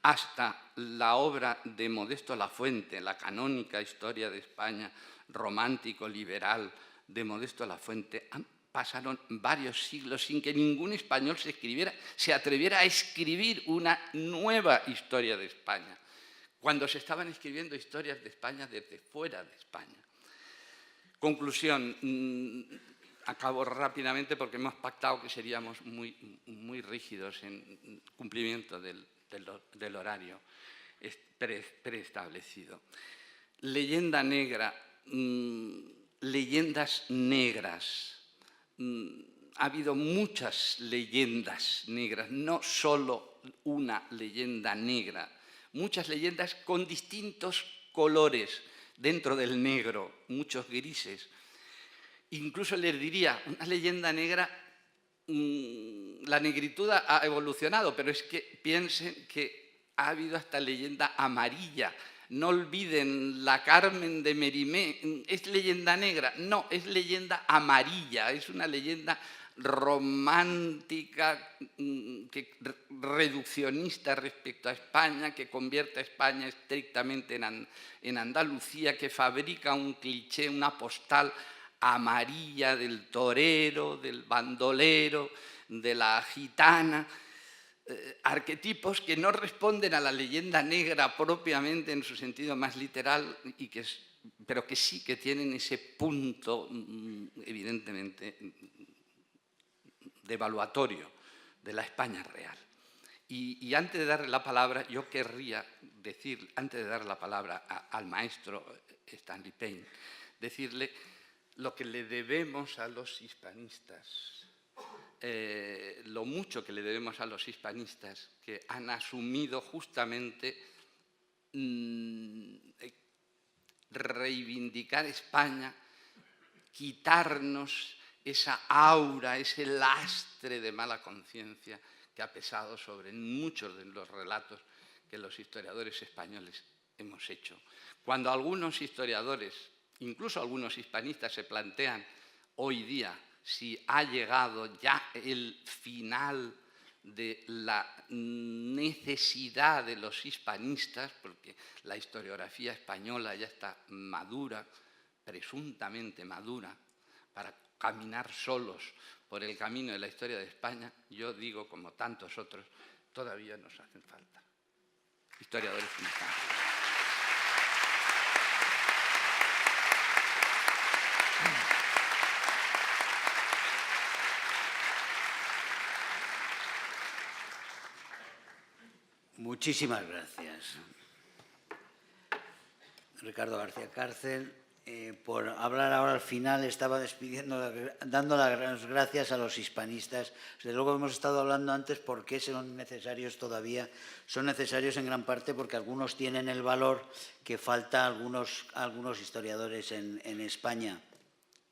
Speaker 3: hasta la obra de Modesto Lafuente, la canónica historia de España, romántico-liberal de Modesto Lafuente, pasaron varios siglos sin que ningún español se atreviera a escribir una nueva historia de España, cuando se estaban escribiendo historias de España desde fuera de España. Conclusión, acabo rápidamente porque hemos pactado que seríamos muy rígidos en cumplimiento del horario preestablecido. Leyenda negra, leyendas negras. Ha habido muchas leyendas negras, no solo una leyenda negra, muchas leyendas con distintos colores dentro del negro, muchos grises. Incluso les diría, una leyenda negra, la negritud ha evolucionado, pero es que piensen que ha habido hasta leyenda amarilla. No olviden, la Carmen de Mérimée, ¿es leyenda negra? No, es leyenda amarilla, es una leyenda romántica, reduccionista respecto a España, que convierte a España estrictamente en Andalucía, que fabrica un cliché, una postal amarilla del torero, del bandolero, de la gitana. Arquetipos que no responden a la leyenda negra propiamente en su sentido más literal, pero que sí que tienen ese punto evidentemente devaluatorio de la España real. Y antes de darle la palabra, yo querría decir, antes de dar la palabra al maestro Stanley Payne, decirle lo que le debemos a los hispanistas. Lo mucho que le debemos a los hispanistas que han asumido justamente reivindicar España, quitarnos esa aura, ese lastre de mala conciencia que ha pesado sobre muchos de los relatos que los historiadores españoles hemos hecho. Cuando algunos historiadores, incluso algunos hispanistas, se plantean hoy día si ha llegado ya el final de la necesidad de los hispanistas, porque la historiografía española ya está madura, presuntamente madura, para caminar solos por el camino de la historia de España, yo digo, como tantos otros, todavía nos hacen falta historiadores mexicanos.
Speaker 1: Muchísimas gracias, Ricardo García Cárcel. Por hablar ahora al final, estaba despidiendo, dando las gracias a los hispanistas. Desde luego hemos estado hablando antes por qué son necesarios todavía. Son necesarios en gran parte porque algunos tienen el valor que falta a algunos historiadores en España,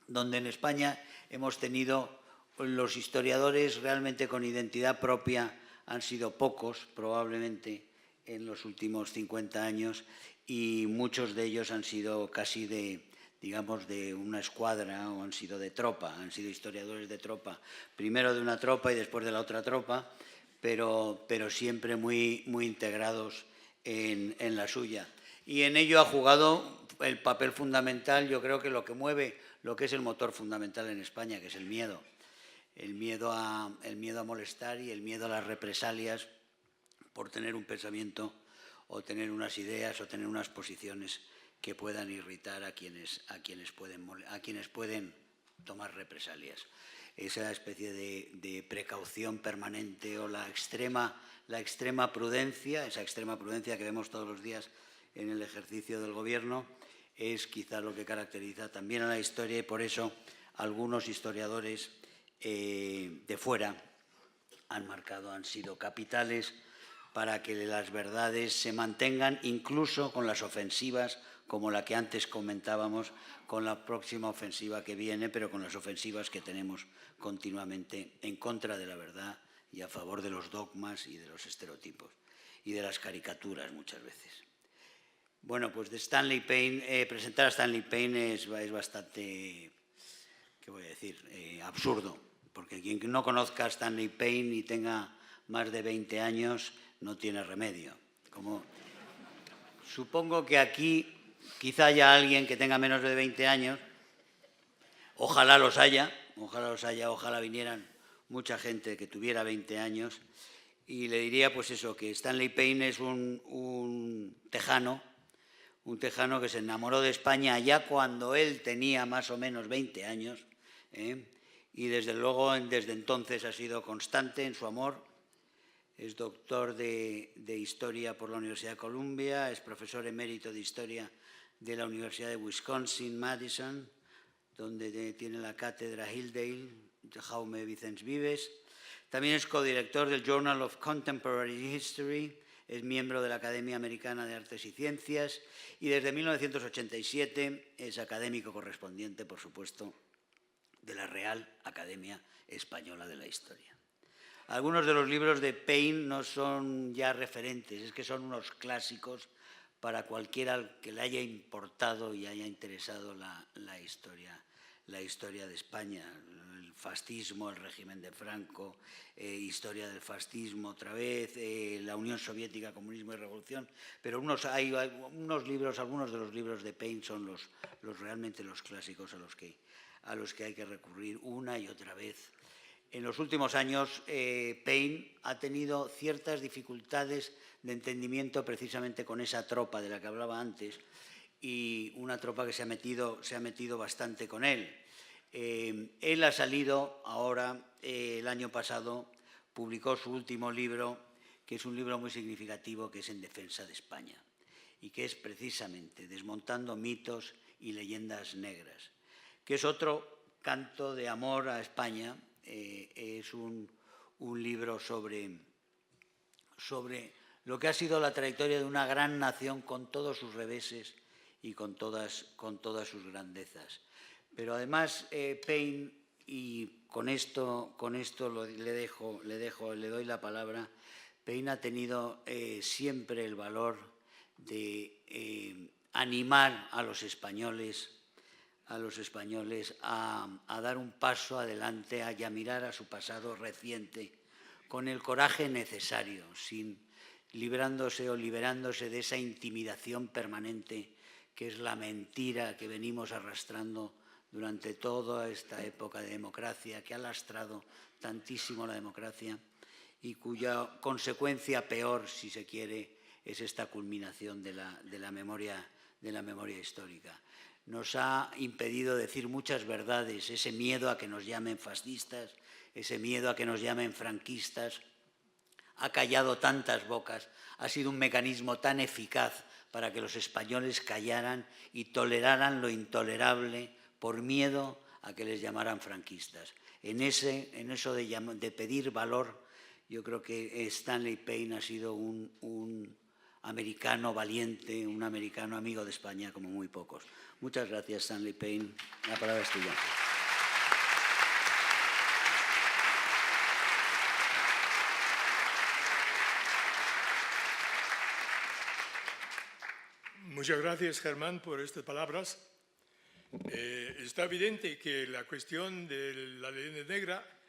Speaker 1: donde en España hemos tenido los historiadores realmente con identidad propia, han sido pocos probablemente en los últimos 50 años, y muchos de ellos han sido casi digamos, de una escuadra, o han sido de tropa, han sido historiadores de tropa, primero de una tropa y después de la otra tropa, pero siempre muy integrados en la suya. Y en ello ha jugado el papel fundamental, yo creo que lo que mueve lo que es el motor fundamental en España, que es el miedo. El miedo a molestar y el miedo a las represalias por tener un pensamiento o tener unas ideas o tener unas posiciones que puedan irritar a quienes pueden tomar represalias. Esa especie de precaución permanente o la extrema prudencia, esa extrema prudencia que vemos todos los días en el ejercicio del gobierno, es quizá lo que caracteriza también a la historia, y por eso algunos historiadores de fuera han sido capitales para que las verdades se mantengan, incluso con las ofensivas, como la que antes comentábamos, con la próxima ofensiva que viene, pero con las ofensivas que tenemos continuamente en contra de la verdad y a favor de los dogmas y de los estereotipos y de las caricaturas muchas veces. Bueno, pues de Stanley Payne, presentar a Stanley Payne es bastante, ¿qué voy a decir?, absurdo, porque quien no conozca a Stanley Payne y tenga más de 20 años no tiene remedio. Supongo que aquí quizá haya alguien que tenga menos de 20 años, ojalá los haya, ojalá vinieran mucha gente que tuviera 20 años, y le diría pues eso, que Stanley Payne es un tejano que se enamoró de España ya cuando él tenía más o menos 20 años, y desde luego desde entonces ha sido constante en su amor. Es doctor de Historia por la Universidad de Columbia, es profesor emérito de Historia de la Universidad de Wisconsin-Madison, donde tiene la cátedra Hildale, Jaume Vicens Vives. También es codirector del Journal of Contemporary History, es miembro de la Academia Americana de Artes y Ciencias y desde 1987 es académico correspondiente, por supuesto, de la Real Academia Española de la Historia. Algunos de los libros de Payne no son ya referentes, es que son unos clásicos para cualquiera que le haya importado y haya interesado la historia de España. El fascismo, el régimen de Franco, historia del fascismo otra vez, la Unión Soviética, comunismo y revolución. Pero algunos de los libros de Payne son realmente los clásicos a los que hay que recurrir una y otra vez. En los últimos años, Payne ha tenido ciertas dificultades de entendimiento precisamente con esa tropa de la que hablaba antes, y una tropa que se ha metido bastante con él. Él ha salido ahora, el año pasado, publicó su último libro, que es un libro muy significativo, que es En defensa de España, y que es precisamente desmontando mitos y leyendas negras, que es otro canto de amor a España. Es un libro sobre lo que ha sido la trayectoria de una gran nación con todos sus reveses y con todas sus grandezas. Pero además Payne, y con esto le doy la palabra, Payne ha tenido siempre el valor animar a los españoles a dar un paso adelante, a mirar a su pasado reciente con el coraje necesario, liberándose de esa intimidación permanente que es la mentira que venimos arrastrando durante toda esta época de democracia, que ha lastrado tantísimo la democracia y cuya consecuencia peor, si se quiere, es esta culminación de la memoria histórica. Nos ha impedido decir muchas verdades, ese miedo a que nos llamen fascistas, ese miedo a que nos llamen franquistas, ha callado tantas bocas, ha sido un mecanismo tan eficaz para que los españoles callaran y toleraran lo intolerable por miedo a que les llamaran franquistas. En eso de pedir valor, yo creo que Stanley Payne ha sido un americano valiente, un americano amigo de España como muy pocos. Muchas gracias, Stanley Payne. La palabra es tuya.
Speaker 4: Muchas gracias, Germán, por estas palabras. Está evidente que la cuestión de la leyenda negra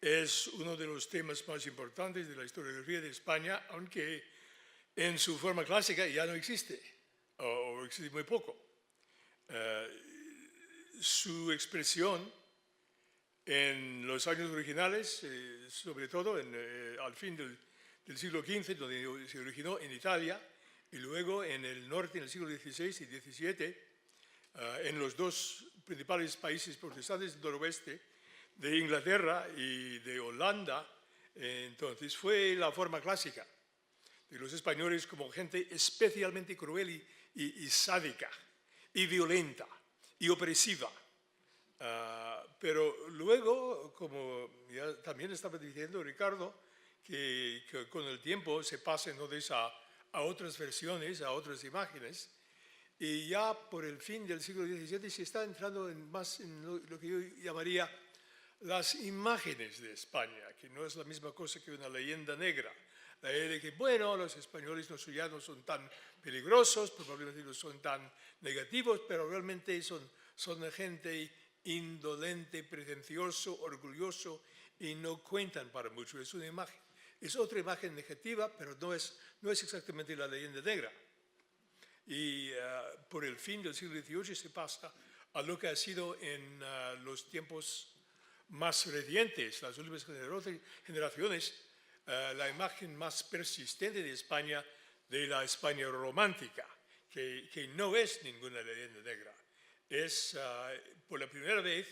Speaker 4: es uno de los temas más importantes de la historiografía de España, aunque en su forma clásica ya no existe, o existe muy poco. Su expresión en los años originales, sobre todo al fin del siglo XV, donde se originó en Italia, y luego en el norte, en el siglo XVI y XVII, en los dos principales países protestantes del noroeste, de Inglaterra y de Holanda, entonces fue la forma clásica de los españoles como gente especialmente cruel y sádica, y violenta, y opresiva. Pero luego, como ya también estaba diciendo Ricardo, que con el tiempo se pasa entonces a otras versiones, a otras imágenes, y ya por el fin del siglo XVII se está entrando más en lo que yo llamaría las imágenes de España, que no es la misma cosa que una leyenda negra. La idea de que, bueno, los españoles ya no son tan peligrosos, probablemente no son tan negativos, pero realmente son gente indolente, pretencioso, orgulloso, y no cuentan para mucho. Es una imagen. Es otra imagen negativa, pero no es exactamente la leyenda negra. Y por el fin del siglo XVIII se pasa a lo que ha sido en los tiempos más recientes, las últimas generaciones, la imagen más persistente de España, de la España romántica, que no es ninguna leyenda negra. Es por la primera vez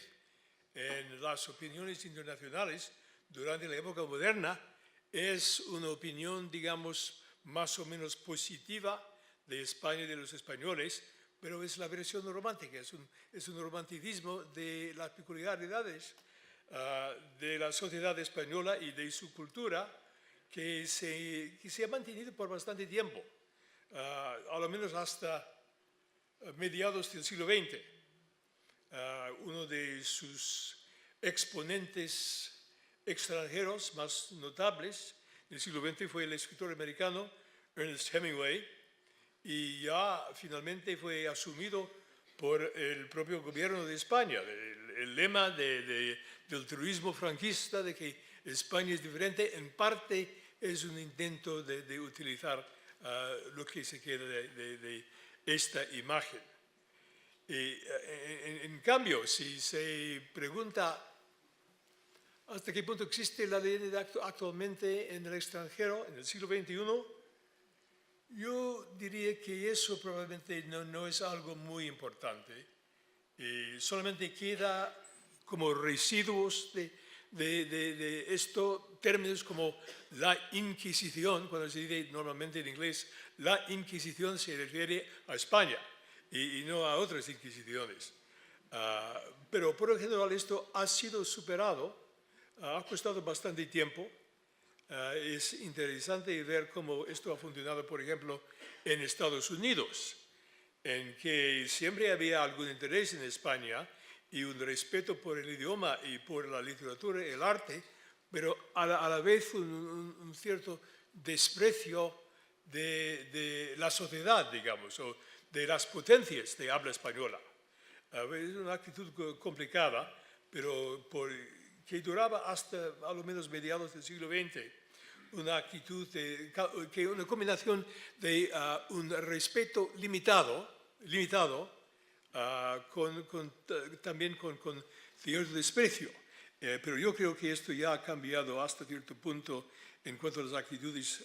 Speaker 4: en las opiniones internacionales durante la época moderna, es una opinión, digamos, más o menos positiva de España y de los españoles, pero es la versión romántica, es un romanticismo de las peculiaridades de la sociedad española y de su cultura que se ha mantenido por bastante tiempo, a lo menos hasta mediados del siglo XX. Uno de sus exponentes extranjeros más notables del siglo XX fue el escritor americano Ernest Hemingway, y ya finalmente fue asumido por el propio gobierno de España. El lema del turismo franquista, de que España es diferente, en parte es un intento de utilizar lo que se queda de esta imagen. En cambio, si se pregunta hasta qué punto existe la leyenda actualmente en el extranjero, en el siglo XXI, yo diría que eso probablemente no es algo muy importante. Solamente queda como residuos de esto, términos como la Inquisición. Cuando se dice normalmente en inglés, la Inquisición se refiere a España y no a otras Inquisiciones. Pero por lo general esto ha sido superado, ha costado bastante tiempo. Es interesante ver cómo esto ha funcionado, por ejemplo, en Estados Unidos, en que siempre había algún interés en España y un respeto por el idioma y por la literatura y el arte, pero a la vez un cierto desprecio de la sociedad, digamos, o de las potencias de habla española. Es una actitud complicada, pero que duraba hasta a lo menos mediados del siglo XX. Una actitud, una combinación de un respeto limitado también con cierto desprecio. Pero yo creo que esto ya ha cambiado hasta cierto punto en cuanto a las actitudes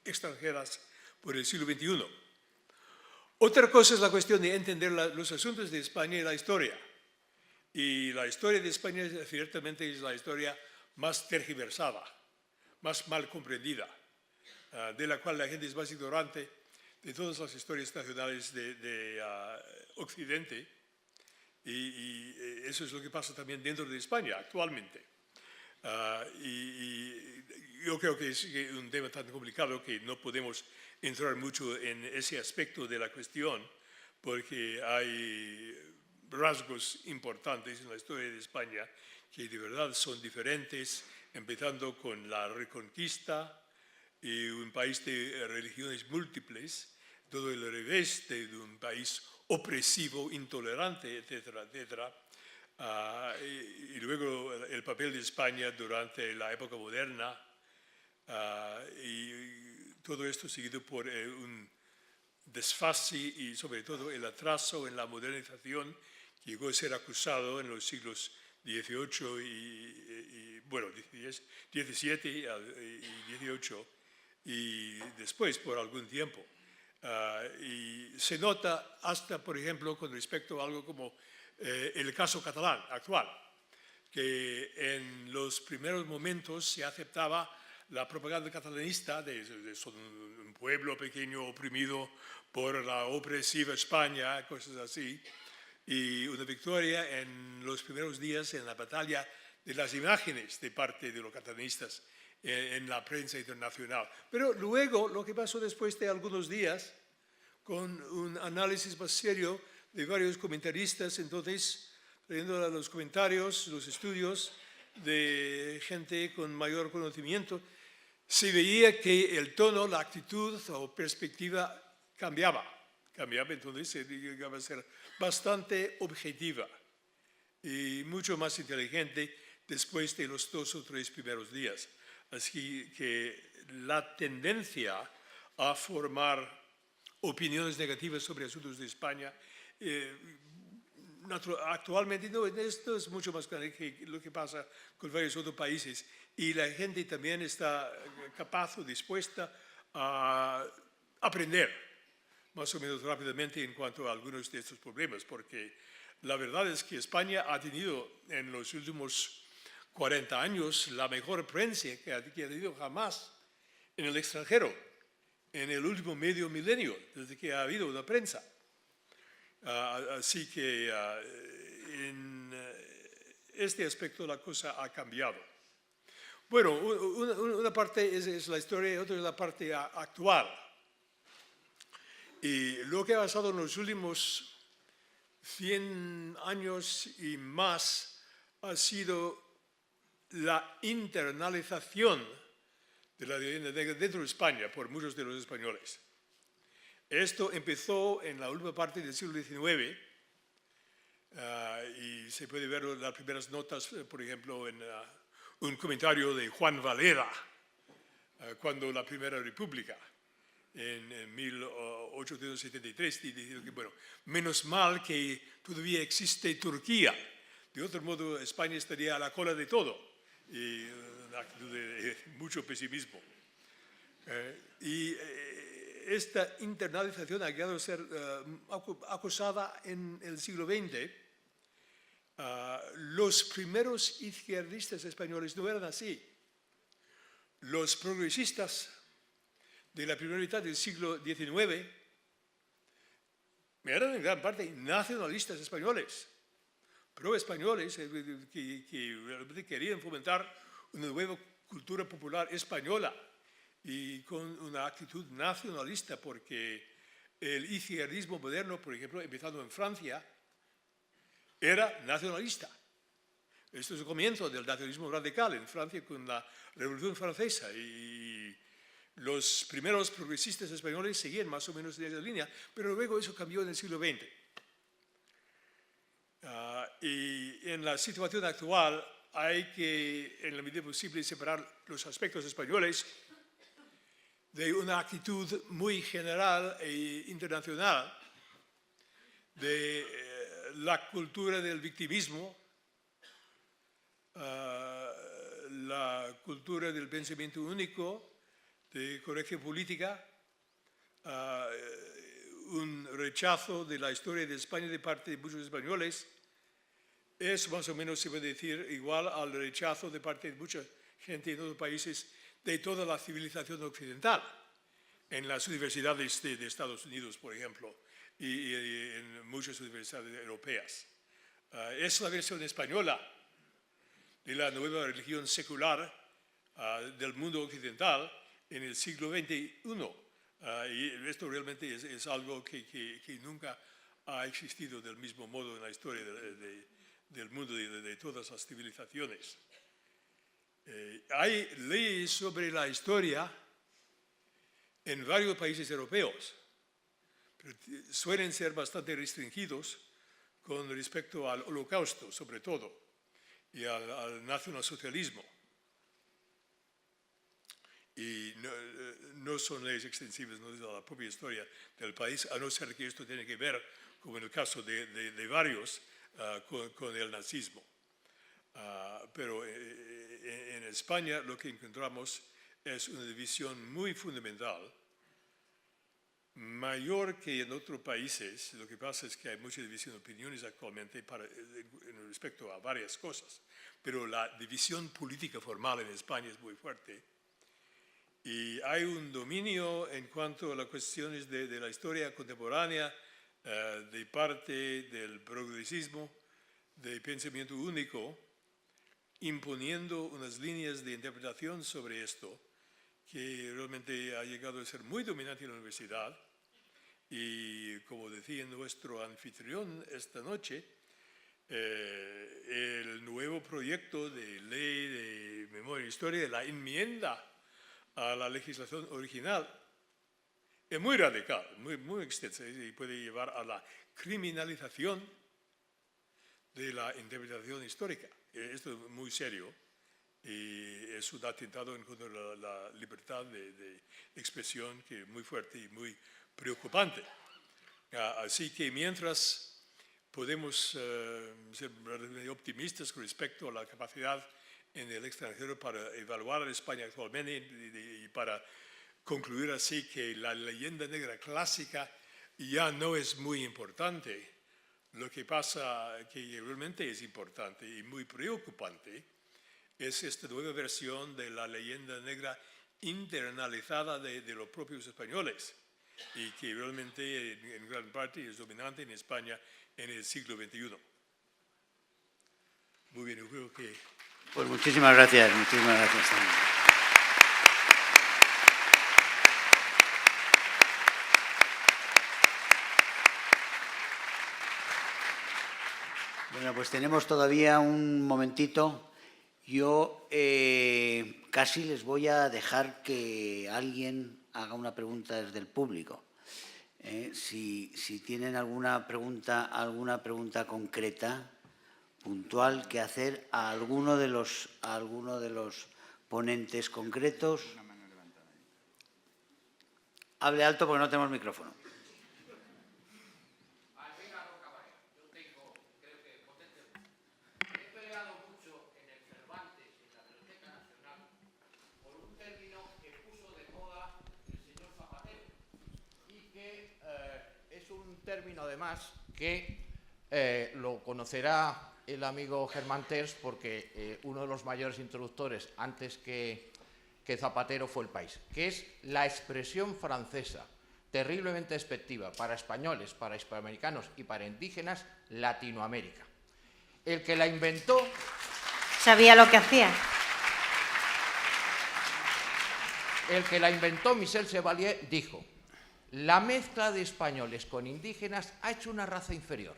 Speaker 4: extranjeras por el siglo XXI. Otra cosa es la cuestión de entender los asuntos de España y la historia. Y la historia de España ciertamente es la historia más tergiversada, más mal comprendida, de la cual la gente es más ignorante de todas las historias nacionales de Occidente. Y eso es lo que pasa también dentro de España actualmente. Y yo creo que es un tema tan complicado que no podemos entrar mucho en ese aspecto de la cuestión, porque hay rasgos importantes en la historia de España que de verdad son diferentes, empezando con la Reconquista y un país de religiones múltiples, todo el revés de un país opresivo, intolerante, etcétera, etcétera. Y luego el papel de España durante la época moderna, y todo esto seguido por un desfase y sobre todo el atraso en la modernización que llegó a ser acusado en los siglos XVIII y bueno, XVII y XVIII y después por algún tiempo. Y se nota hasta, por ejemplo, con respecto a algo como el caso catalán actual, que en los primeros momentos se aceptaba la propaganda catalanista de un pueblo pequeño oprimido por la opresiva España, cosas así, y una victoria en los primeros días en la batalla de las imágenes de parte de los catalanistas en la prensa internacional. Pero luego, lo que pasó después de algunos días, con un análisis más serio de varios comentaristas, entonces, leyendo los comentarios, los estudios de gente con mayor conocimiento, se veía que el tono, la actitud o perspectiva cambiaba, entonces se llegaba a ser bastante objetiva y mucho más inteligente después de los 2 o 3 primeros días. Así que la tendencia a formar opiniones negativas sobre asuntos de España actualmente no, esto es mucho más grande que lo que pasa con varios otros países y la gente también está capaz o dispuesta a aprender más o menos rápidamente en cuanto a algunos de estos problemas, porque la verdad es que España ha tenido en los últimos 40 años la mejor prensa que ha tenido jamás en el extranjero, en el último medio milenio, desde que ha habido una prensa. Así que en este aspecto la cosa ha cambiado. Bueno, una parte es la historia y otra es la parte actual. Y lo que ha pasado en los últimos 100 años y más ha sido la internalización de la vivienda negra dentro de España por muchos de los españoles. Esto empezó en la última parte del siglo XIX y se puede ver las primeras notas, por ejemplo, en un comentario de Juan Valera, cuando la Primera República, en 1873, diciendo que, bueno, menos mal que todavía existe Turquía, de otro modo España estaría a la cola de todo, y una actitud de mucho pesimismo. Y esta internalización ha llegado a ser acusada en el siglo XX. Los primeros izquierdistas españoles no eran así. Los progresistas de la primera mitad del siglo XIX eran en gran parte nacionalistas españoles, pro-españoles que realmente querían fomentar una nueva cultura popular española y con una actitud nacionalista, porque el izquierdismo moderno, por ejemplo, empezando en Francia, era nacionalista. Esto es el comienzo del nacionalismo radical en Francia con la Revolución Francesa y los primeros progresistas españoles seguían más o menos en esa línea, pero luego eso cambió en el siglo XX. Y en la situación actual hay que, en la medida posible, separar los aspectos españoles de una actitud muy general e internacional de la cultura del victimismo, la cultura del pensamiento único, de corrección política, un rechazo de la historia de España de parte de muchos españoles. Es más o menos, se puede decir, igual al rechazo de parte de mucha gente en otros países de toda la civilización occidental, en las universidades de Estados Unidos, por ejemplo, y en muchas universidades europeas. Es la versión española de la nueva religión secular del mundo occidental en el siglo XXI. Y esto realmente es algo que nunca ha existido del mismo modo en la historia del mundo y de todas las civilizaciones. Hay leyes sobre la historia en varios países europeos, pero suelen ser bastante restringidos con respecto al Holocausto, sobre todo, y al nacionalsocialismo. Y no son leyes extensibles, no, de la propia historia del país, a no ser que esto tiene que ver, como en el caso de varios, con el nazismo. Pero en España lo que encontramos es una división muy fundamental, mayor que en otros países. Lo que pasa es que hay mucha división de opiniones actualmente en respecto a varias cosas, pero la división política formal en España es muy fuerte. Y hay un dominio en cuanto a las cuestiones de la historia contemporánea de parte del progresismo, de pensamiento único, imponiendo unas líneas de interpretación sobre esto que realmente ha llegado a ser muy dominante en la universidad. Y como decía nuestro anfitrión esta noche, el nuevo proyecto de ley de memoria e historia, la enmienda a la legislación original, es muy radical, muy extensa, y puede llevar a la criminalización de la interpretación histórica. Esto es muy serio y es un atentado en contra de la libertad de expresión que es muy fuerte y muy preocupante. Así que mientras podemos ser optimistas con respecto a la capacidad en el extranjero para evaluar a España actualmente y para concluir así que la leyenda negra clásica ya no es muy importante, lo que pasa que realmente es importante y muy preocupante es esta nueva versión de la leyenda negra internalizada de los propios españoles y que realmente en gran parte es dominante en España en el siglo XXI. Muy bien, yo creo que...
Speaker 1: Pues muchísimas gracias también. Bueno, pues tenemos todavía un momentito. Yo casi les voy a dejar que alguien haga una pregunta desde el público. Si tienen alguna pregunta concreta, puntual, que hacer a alguno de los ponentes concretos. Hable alto porque no tenemos micrófono.
Speaker 5: Término además que lo conocerá el amigo Germán Terç porque uno de los mayores introductores antes que Zapatero fue El País, que es la expresión francesa terriblemente despectiva para españoles, para hispanoamericanos y para indígenas, Latinoamérica. El que la inventó...
Speaker 2: Sabía lo que hacía.
Speaker 5: El que la inventó, Michel Chevalier, dijo: la mezcla de españoles con indígenas ha hecho una raza inferior.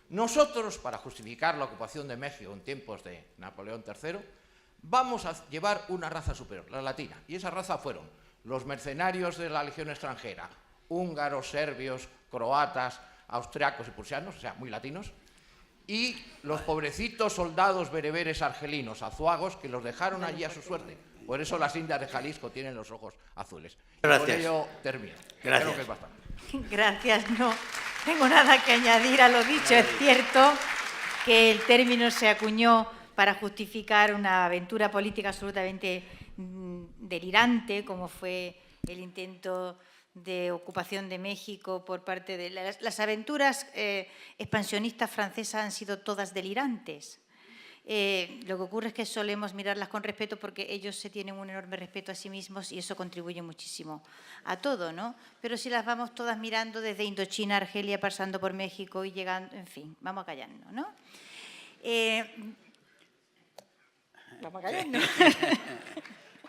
Speaker 5: Nosotros, para justificar la ocupación de México en tiempos de Napoleón III, vamos a llevar una raza superior, la latina. Y esa raza fueron los mercenarios de la Legión extranjera, húngaros, serbios, croatas, austriacos y prusianos, o sea, muy latinos, y los pobrecitos soldados bereberes argelinos, azuagos, que los dejaron allí a su suerte. Por eso las indias de Jalisco tienen los ojos azules.
Speaker 1: Gracias.
Speaker 5: Y con ello termino.
Speaker 1: Gracias.
Speaker 5: Creo que es bastante.
Speaker 2: Gracias, no tengo nada que añadir a lo dicho. Es cierto que el término se acuñó para justificar una aventura política absolutamente delirante, como fue el intento de ocupación de México por parte de... Las aventuras expansionistas francesas han sido todas delirantes. Lo que ocurre es que solemos mirarlas con respeto porque ellos se tienen un enorme respeto a sí mismos y eso contribuye muchísimo a todo, ¿no? Pero si las vamos todas mirando desde Indochina, Argelia, pasando por México y llegando, en fin, vamos a callarnos, ¿no? Vamos a callarnos.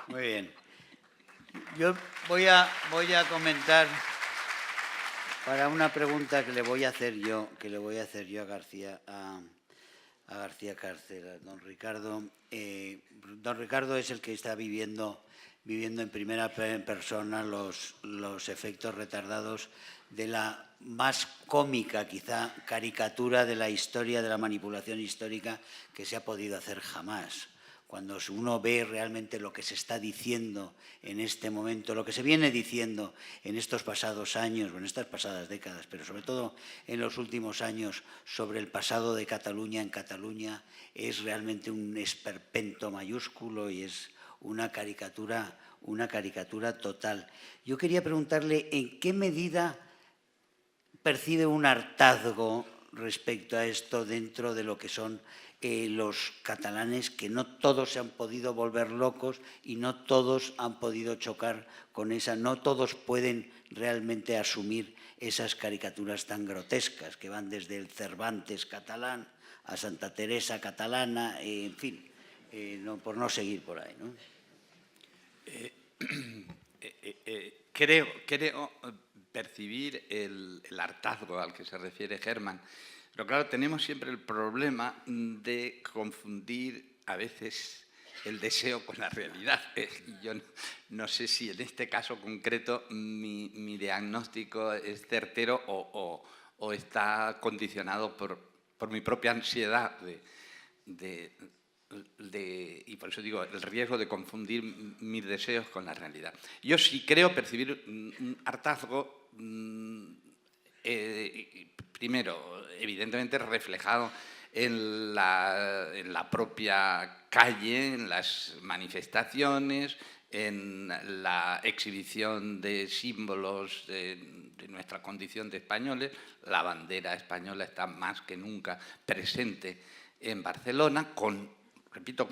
Speaker 1: Muy bien. Yo voy a comentar para una pregunta que le voy a hacer yo a García Cárcel, a don Ricardo. Don Ricardo es el que está viviendo en primera persona los efectos retardados de la más cómica, quizá, caricatura de la historia, de la manipulación histórica que se ha podido hacer jamás. Cuando uno ve realmente lo que se está diciendo en este momento, lo que se viene diciendo en estos pasados años, o en estas pasadas décadas, pero sobre todo en los últimos años, sobre el pasado de Cataluña en Cataluña, es realmente un esperpento mayúsculo y es una caricatura total. Yo quería preguntarle en qué medida percibe un hartazgo respecto a esto dentro de lo que son los catalanes, que no todos se han podido volver locos y no todos han podido chocar con esa, no todos pueden realmente asumir esas caricaturas tan grotescas que van desde el Cervantes catalán a Santa Teresa catalana, en fin, por no seguir por ahí, ¿no?
Speaker 3: Creo percibir el hartazgo al que se refiere Germán. Pero claro, tenemos siempre el problema de confundir a veces el deseo con la realidad. Yo no sé si en este caso concreto mi diagnóstico es certero o está condicionado por mi propia ansiedad y por eso digo, el riesgo de confundir mis deseos con la realidad. Yo sí creo percibir un hartazgo, primero, evidentemente reflejado en la propia calle, en las manifestaciones, en la exhibición de símbolos de nuestra condición de españoles. La bandera española está más que nunca presente en Barcelona, repito,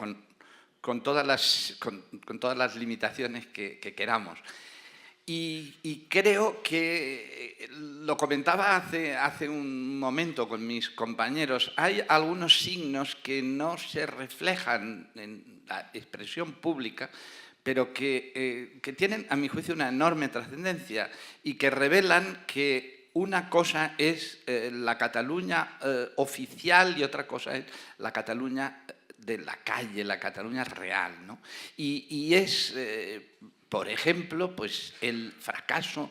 Speaker 3: con todas las limitaciones que queramos. Y creo que, lo comentaba hace un momento con mis compañeros, hay algunos signos que no se reflejan en la expresión pública, pero que tienen, a mi juicio, una enorme trascendencia y que revelan que una cosa es la Cataluña oficial y otra cosa es la Cataluña de la calle, la Cataluña real, ¿no? Y es, por ejemplo, pues el fracaso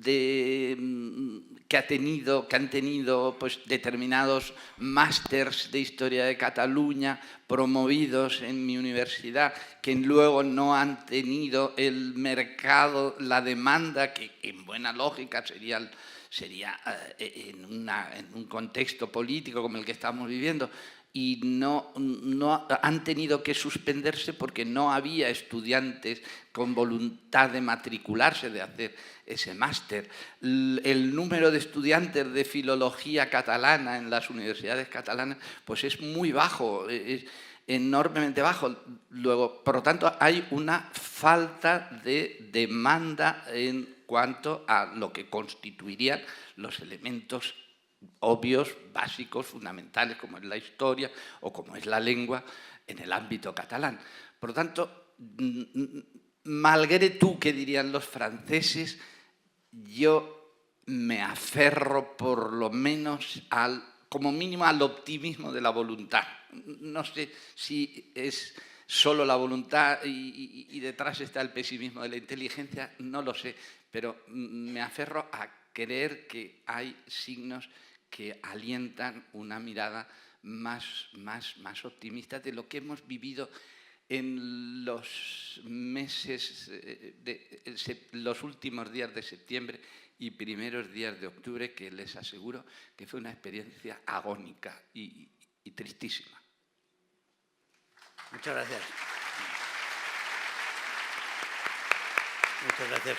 Speaker 3: que han tenido pues, determinados másters de historia de Cataluña promovidos en mi universidad, que luego no han tenido el mercado, la demanda, que en buena lógica sería en un contexto político como el que estamos viviendo, y no han tenido que suspenderse porque no había estudiantes con voluntad de matricularse, de hacer ese máster. El número de estudiantes de filología catalana en las universidades catalanas pues es muy bajo, es enormemente bajo. Luego, por lo tanto, hay una falta de demanda en cuanto a lo que constituirían los elementos obvios, básicos, fundamentales, como es la historia o como es la lengua en el ámbito catalán. Por lo tanto, malgré tú, que dirían los franceses, yo me aferro por lo menos como mínimo al optimismo de la voluntad. No sé si es solo la voluntad y detrás está el pesimismo de la inteligencia, no lo sé, pero me aferro a creer que hay signos que alientan una mirada más optimista de lo que hemos vivido en los meses, los últimos días de septiembre y primeros días de octubre, que les aseguro que fue una experiencia agónica y tristísima.
Speaker 1: Muchas gracias. Muchas gracias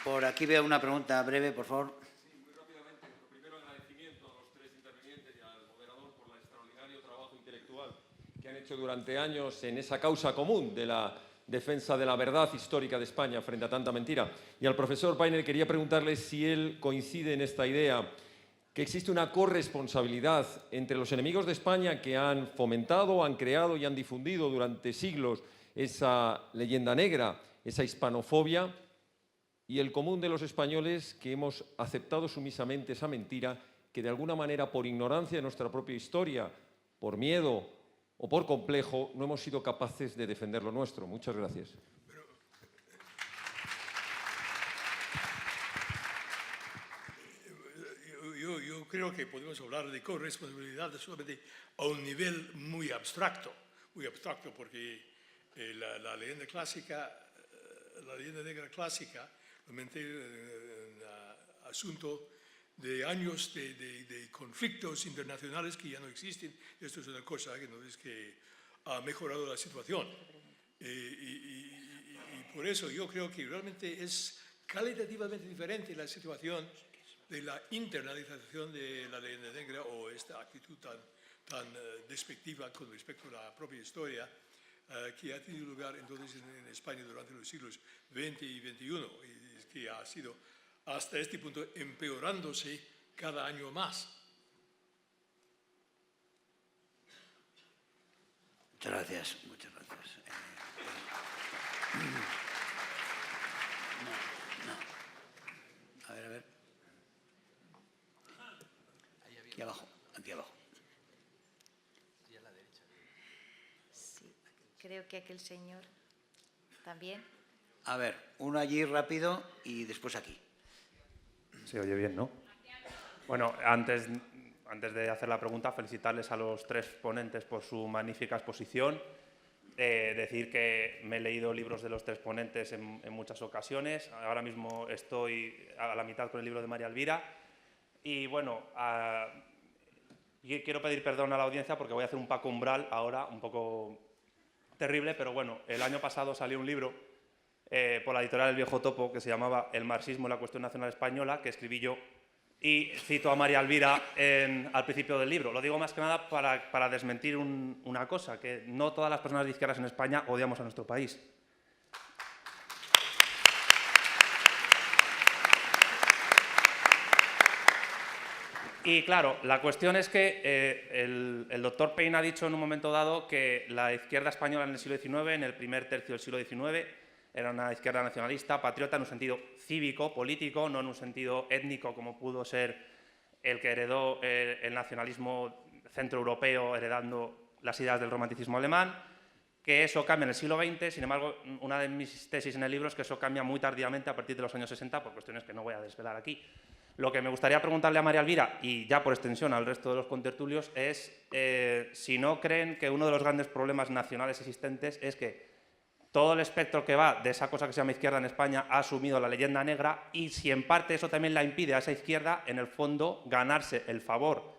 Speaker 1: por aquí veo una pregunta breve, por favor.
Speaker 6: Sí, muy rápidamente. Lo primero, agradecimiento a los tres intervinientes y al moderador por el extraordinario trabajo intelectual que han hecho durante años en esa causa común de la defensa de la verdad histórica de España frente a tanta mentira. Y al profesor Painer quería preguntarle si él coincide en esta idea que existe una corresponsabilidad entre los enemigos de España que han fomentado, han creado y han difundido durante siglos esa leyenda negra, esa hispanofobia, y el común de los españoles que hemos aceptado sumisamente esa mentira, que de alguna manera por ignorancia de nuestra propia historia, por miedo o por complejo, no hemos sido capaces de defender lo nuestro. Muchas gracias.
Speaker 4: Yo creo que podemos hablar de corresponsabilidad solamente a un nivel muy abstracto porque la leyenda clásica, la leyenda negra clásica, realmente un asunto de años de conflictos internacionales que ya no existen. Esto es una cosa que no es que ha mejorado la situación. Y por eso yo creo que realmente es calitativamente diferente la situación de la internalización de la leyenda negra o esta actitud tan despectiva con respecto a la propia historia que ha tenido lugar entonces en España durante los siglos XX y XXI y que ha sido hasta este punto empeorándose cada año más.
Speaker 1: Muchas gracias, muchas gracias. A ver. Aquí abajo, aquí abajo.
Speaker 2: Sí, creo que aquel señor también.
Speaker 1: A ver, uno allí rápido y después aquí.
Speaker 7: Se oye bien, ¿no? Bueno, antes de hacer la pregunta, felicitarles a los tres ponentes por su magnífica exposición. Decir que me he leído libros de los tres ponentes en muchas ocasiones. Ahora mismo estoy a la mitad con el libro de María Elvira. Y bueno, quiero pedir perdón a la audiencia porque voy a hacer un Paco Umbral ahora, un poco terrible, pero bueno, el año pasado salió un libro por la editorial El Viejo Topo que se llamaba El marxismo y la cuestión nacional española, que escribí yo, y cito a María Elvira al principio del libro. Lo digo más que nada para desmentir una cosa, que no todas las personas de izquierdas en España odiamos a nuestro país. Y claro, la cuestión es que el doctor Payne ha dicho en un momento dado que la izquierda española en el siglo XIX, en el primer tercio del siglo XIX, era una izquierda nacionalista, patriota en un sentido cívico, político, no en un sentido étnico como pudo ser el que heredó el nacionalismo centroeuropeo, heredando las ideas del romanticismo alemán, que eso cambia en el siglo XX. Sin embargo, una de mis tesis en el libro es que eso cambia muy tardíamente a partir de los años 60, por cuestiones que no voy a desvelar aquí. Lo que me gustaría preguntarle a María Elvira, y ya por extensión al resto de los contertulios, es si no creen que uno de los grandes problemas nacionales existentes es que todo el espectro que va de esa cosa que se llama izquierda en España ha asumido la leyenda negra, y si en parte eso también la impide a esa izquierda, en el fondo, ganarse el favor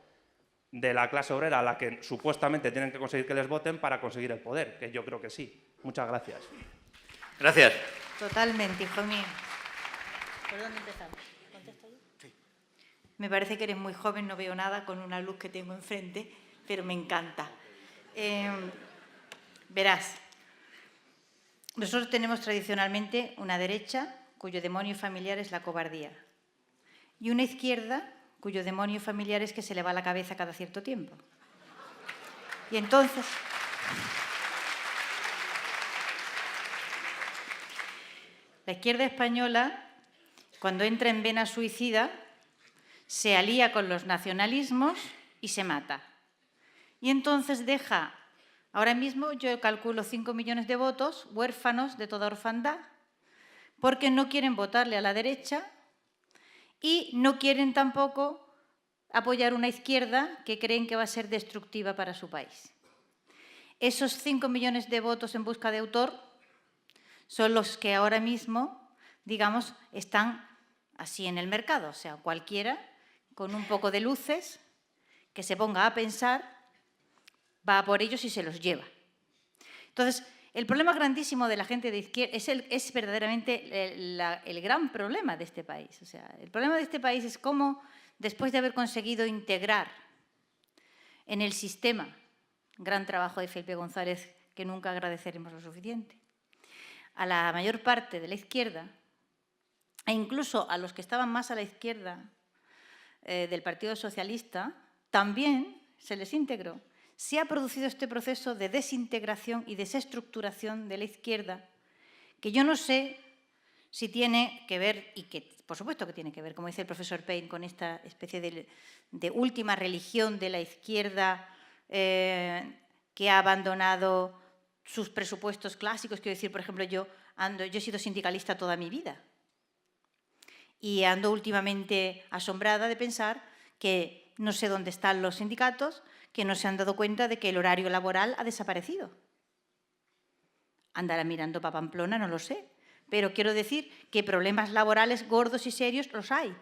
Speaker 7: de la clase obrera a la que supuestamente tienen que conseguir que les voten para conseguir el poder, que yo creo que sí. Muchas gracias.
Speaker 1: Gracias.
Speaker 2: Totalmente, hijo mío. ¿Por dónde empezamos? ¿Contesto yo?
Speaker 1: Sí.
Speaker 2: Me parece que eres muy joven, no veo nada con una luz que tengo enfrente, pero me encanta. Verás, nosotros tenemos tradicionalmente una derecha cuyo demonio familiar es la cobardía y una izquierda cuyo demonio familiar es que se le va la cabeza cada cierto tiempo. Y entonces, la izquierda española, cuando entra en vena suicida, se alía con los nacionalismos y se mata. Y entonces deja Ahora mismo yo calculo 5 millones de votos huérfanos de toda orfandad, porque no quieren votarle a la derecha y no quieren tampoco apoyar una izquierda que creen que va a ser destructiva para su país. Esos 5 millones de votos en busca de autor son los que ahora mismo, digamos, están así en el mercado. O sea, cualquiera con un poco de luces que se ponga a pensar va a por ellos y se los lleva. Entonces, el problema grandísimo de la gente de izquierda es verdaderamente el gran problema de este país. O sea, el problema de este país es cómo, después de haber conseguido integrar en el sistema, gran trabajo de Felipe González, que nunca agradeceremos lo suficiente, a la mayor parte de la izquierda, e incluso a los que estaban más a la izquierda del Partido Socialista, también se les integró. Se ha producido este proceso de desintegración y desestructuración de la izquierda, que yo no sé si tiene que ver, y que por supuesto que tiene que ver, como dice el profesor Payne, con esta especie de última religión de la izquierda que ha abandonado sus presupuestos clásicos. Quiero decir, por ejemplo, yo he sido sindicalista toda mi vida y ando últimamente asombrada de pensar que no sé dónde están los sindicatos, que no se han dado cuenta de que el horario laboral ha desaparecido. Andará mirando para Pamplona, no lo sé, pero quiero decir que problemas laborales gordos y serios los hay.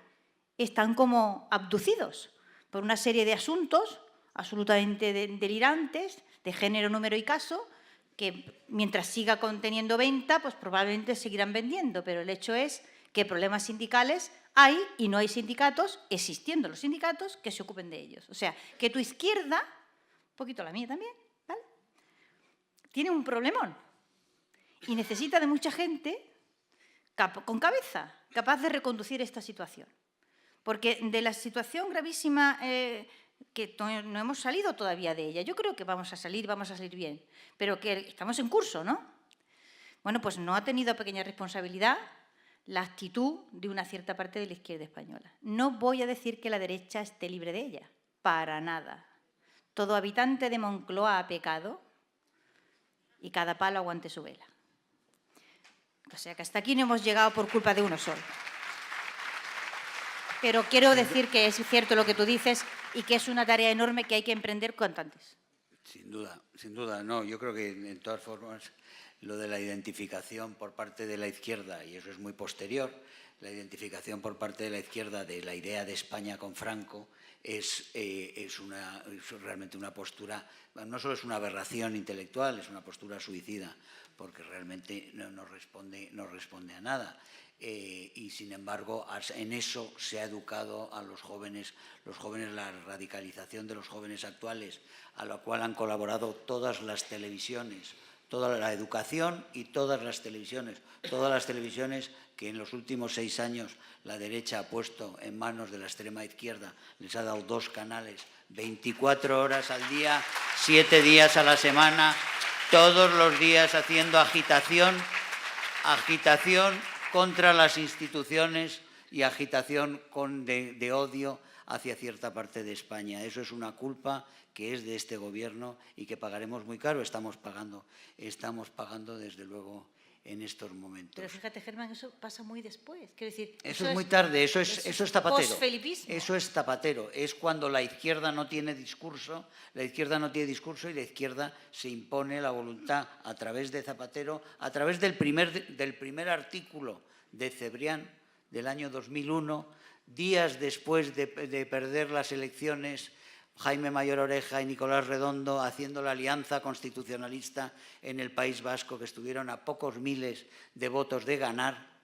Speaker 2: Están como abducidos por una serie de asuntos absolutamente delirantes, de género, número y caso, que mientras siga conteniendo venta, pues probablemente seguirán vendiendo, pero el hecho es que problemas sindicales hay y no hay sindicatos, existiendo los sindicatos, que se ocupen de ellos. O sea, que tu izquierda, un poquito la mía también, ¿vale?, tiene un problemón y necesita de mucha gente con cabeza, capaz de reconducir esta situación. Porque de la situación gravísima que no hemos salido todavía de ella, yo creo que vamos a salir bien, pero que estamos en curso, ¿no? Bueno, pues no ha tenido pequeña responsabilidad la actitud de una cierta parte de la izquierda española. No voy a decir que la derecha esté libre de ella, para nada. Todo habitante de Moncloa ha pecado y cada palo aguante su vela. O sea que hasta aquí no hemos llegado por culpa de uno solo. Pero quiero decir que es cierto lo que tú dices y que es una tarea enorme que hay que emprender cuanto antes.
Speaker 1: Sin duda, no. Yo creo que, en todas formas, lo de la identificación por parte de la izquierda, y eso es muy posterior, la identificación por parte de la izquierda de la idea de España con Franco es realmente una postura, no solo es una aberración intelectual, es una postura suicida, porque realmente no responde a nada. Y sin embargo en eso se ha educado a los jóvenes, la radicalización de los jóvenes actuales, a la cual han colaborado todas las televisiones, toda la educación y todas las televisiones que en los últimos 6 años la derecha ha puesto en manos de la extrema izquierda. Les ha dado 2 canales, 24 horas al día, 7 días a la semana, todos los días haciendo agitación contra las instituciones y agitación de odio hacia cierta parte de España. Eso es una culpa que es de este gobierno y que pagaremos muy caro. Estamos pagando desde luego en estos momentos.
Speaker 2: Pero fíjate, Germán, eso pasa muy después. Quiero decir,
Speaker 1: eso es muy tarde, eso es tapatero.
Speaker 2: Posfelipismo.
Speaker 1: Eso es tapatero. Es cuando la izquierda no tiene discurso, y la izquierda se impone la voluntad a través de Zapatero, a través del primer artículo de Cebrián del año 2001, días después de perder las elecciones, Jaime Mayor Oreja y Nicolás Redondo haciendo la alianza constitucionalista en el País Vasco, que estuvieron a pocos miles de votos de ganar.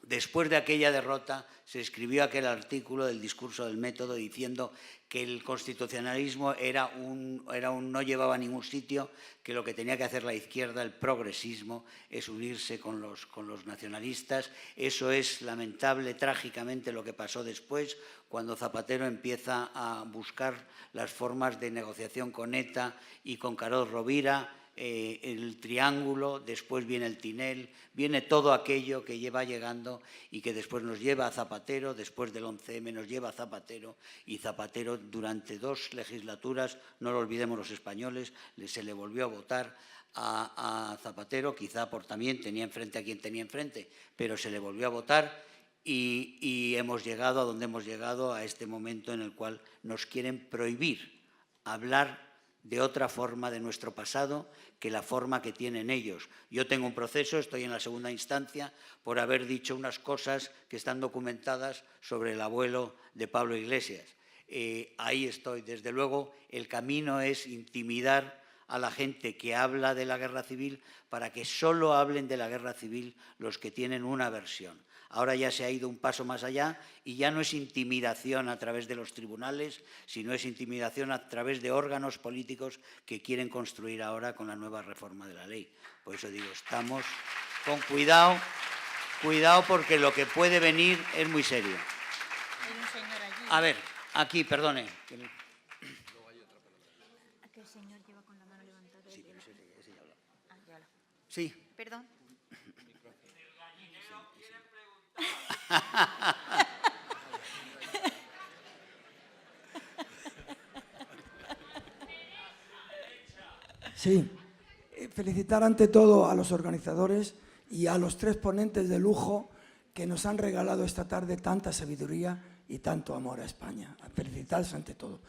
Speaker 1: Después de aquella derrota se escribió aquel artículo del discurso del método diciendo que el constitucionalismo no llevaba a ningún sitio, que lo que tenía que hacer la izquierda, el progresismo, es unirse con los nacionalistas. Eso es lamentable, trágicamente, lo que pasó después, cuando Zapatero empieza a buscar las formas de negociación con ETA y con Carod Rovira. el Triángulo, después viene el Tinel, viene todo aquello que va llegando y que después nos lleva a Zapatero, después del 11M nos lleva a Zapatero, y Zapatero durante 2 legislaturas, no lo olvidemos los españoles, se le volvió a votar a Zapatero, quizá por también tenía enfrente a quien tenía enfrente, pero se le volvió a votar y hemos llegado a donde hemos llegado, a este momento en el cual nos quieren prohibir hablar de otra forma de nuestro pasado que la forma que tienen ellos. Yo tengo un proceso, estoy en la segunda instancia, por haber dicho unas cosas que están documentadas sobre el abuelo de Pablo Iglesias. Ahí estoy. Desde luego, el camino es intimidar a la gente que habla de la guerra civil para que solo hablen de la guerra civil los que tienen una versión. Ahora ya se ha ido un paso más allá y ya no es intimidación a través de los tribunales, sino es intimidación a través de órganos políticos que quieren construir ahora con la nueva reforma de la ley. Por eso digo, estamos con cuidado, cuidado porque lo que puede venir es muy serio. A ver, aquí, perdone.
Speaker 2: Aquel señor lleva con la mano levantada.
Speaker 1: Sí, pero ese ya habla.
Speaker 2: Ah, ya habla.
Speaker 1: Sí.
Speaker 2: Perdón.
Speaker 8: Sí, felicitar ante todo a los organizadores y a los 3 ponentes de lujo que nos han regalado esta tarde tanta sabiduría y tanto amor a España. Felicitarles ante todo.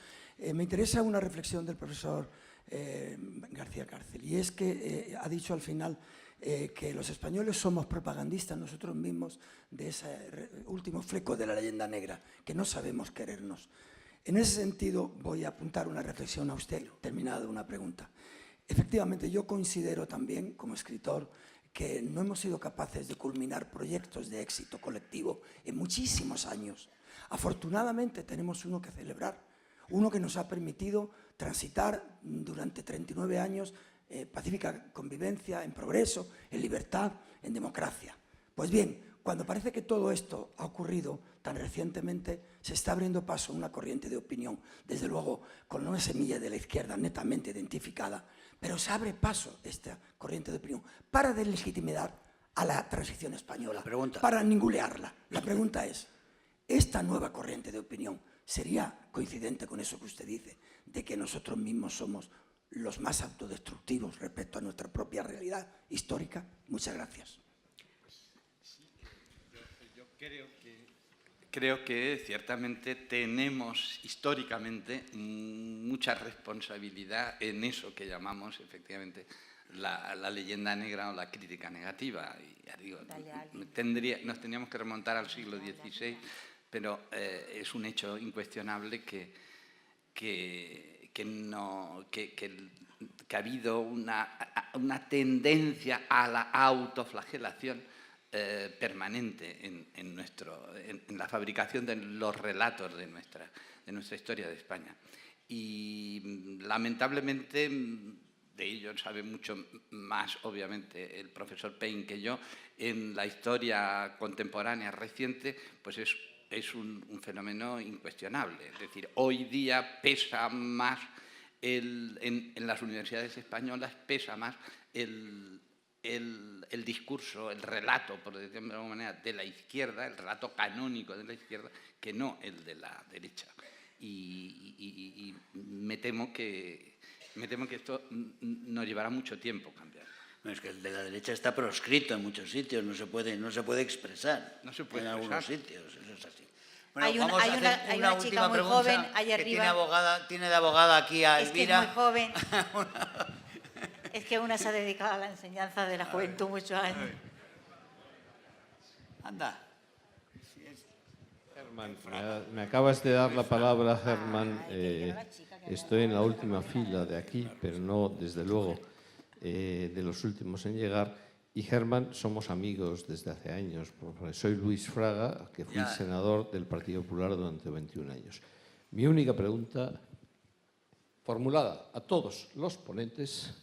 Speaker 8: Me interesa una reflexión del profesor García Cárcel, y es que ha dicho al final que los españoles somos propagandistas nosotros mismos de ese último fleco de la leyenda negra, que no sabemos querernos. En ese sentido voy a apuntar una reflexión a usted, terminada una pregunta. Efectivamente, yo considero también, como escritor, que no hemos sido capaces de culminar proyectos de éxito colectivo en muchísimos años. Afortunadamente tenemos uno que celebrar, uno que nos ha permitido transitar durante 39 años pacífica convivencia, en progreso, en libertad, en democracia. Pues bien, cuando parece que todo esto ha ocurrido tan recientemente, se está abriendo paso a una corriente de opinión, desde luego con una semilla de la izquierda netamente identificada, pero se abre paso esta corriente de opinión para dar legitimidad a la transición española, para ningunearla. La pregunta es, ¿esta nueva corriente de opinión sería coincidente con eso que usted dice, de que nosotros mismos somos los más autodestructivos respecto a nuestra propia realidad histórica? Muchas gracias.
Speaker 3: Yo creo que ciertamente tenemos históricamente mucha responsabilidad en eso que llamamos efectivamente la leyenda negra o la crítica negativa. Y ya digo, nos tendríamos que remontar al siglo XVI, pero es un hecho incuestionable que ha habido una tendencia a la autoflagelación permanente en la fabricación de los relatos de nuestra historia de España. Y lamentablemente, de ello sabe mucho más, obviamente, el profesor Payne que yo, en la historia contemporánea reciente, pues es un fenómeno incuestionable. Es decir, hoy día pesa más, en las universidades españolas, pesa más el discurso, el relato, por decirlo de alguna manera, de la izquierda, el relato canónico de la izquierda, que no el de la derecha. Y me temo que esto nos llevará mucho tiempo cambiar.
Speaker 1: No, es que el de la derecha está proscrito en muchos sitios, no se puede expresar.
Speaker 3: No se puede
Speaker 1: en
Speaker 3: expresar.
Speaker 1: algunos sitios, eso es así. Bueno,
Speaker 2: Hay
Speaker 1: vamos a hacer
Speaker 2: una chica muy joven ahí arriba.
Speaker 1: Tiene de abogada aquí a Elvira.
Speaker 2: Es que es muy joven. Es que una se ha dedicado a la enseñanza de la juventud muchos años.
Speaker 1: Anda.
Speaker 9: Germán, me acabas de dar la palabra, Germán. Estoy en la última fila de aquí, pero no, desde luego, de los últimos en llegar. Y Germán, somos amigos desde hace años, porque soy Luis Fraga, que fui senador del Partido Popular durante 21 años. Mi única pregunta, formulada a todos los ponentes,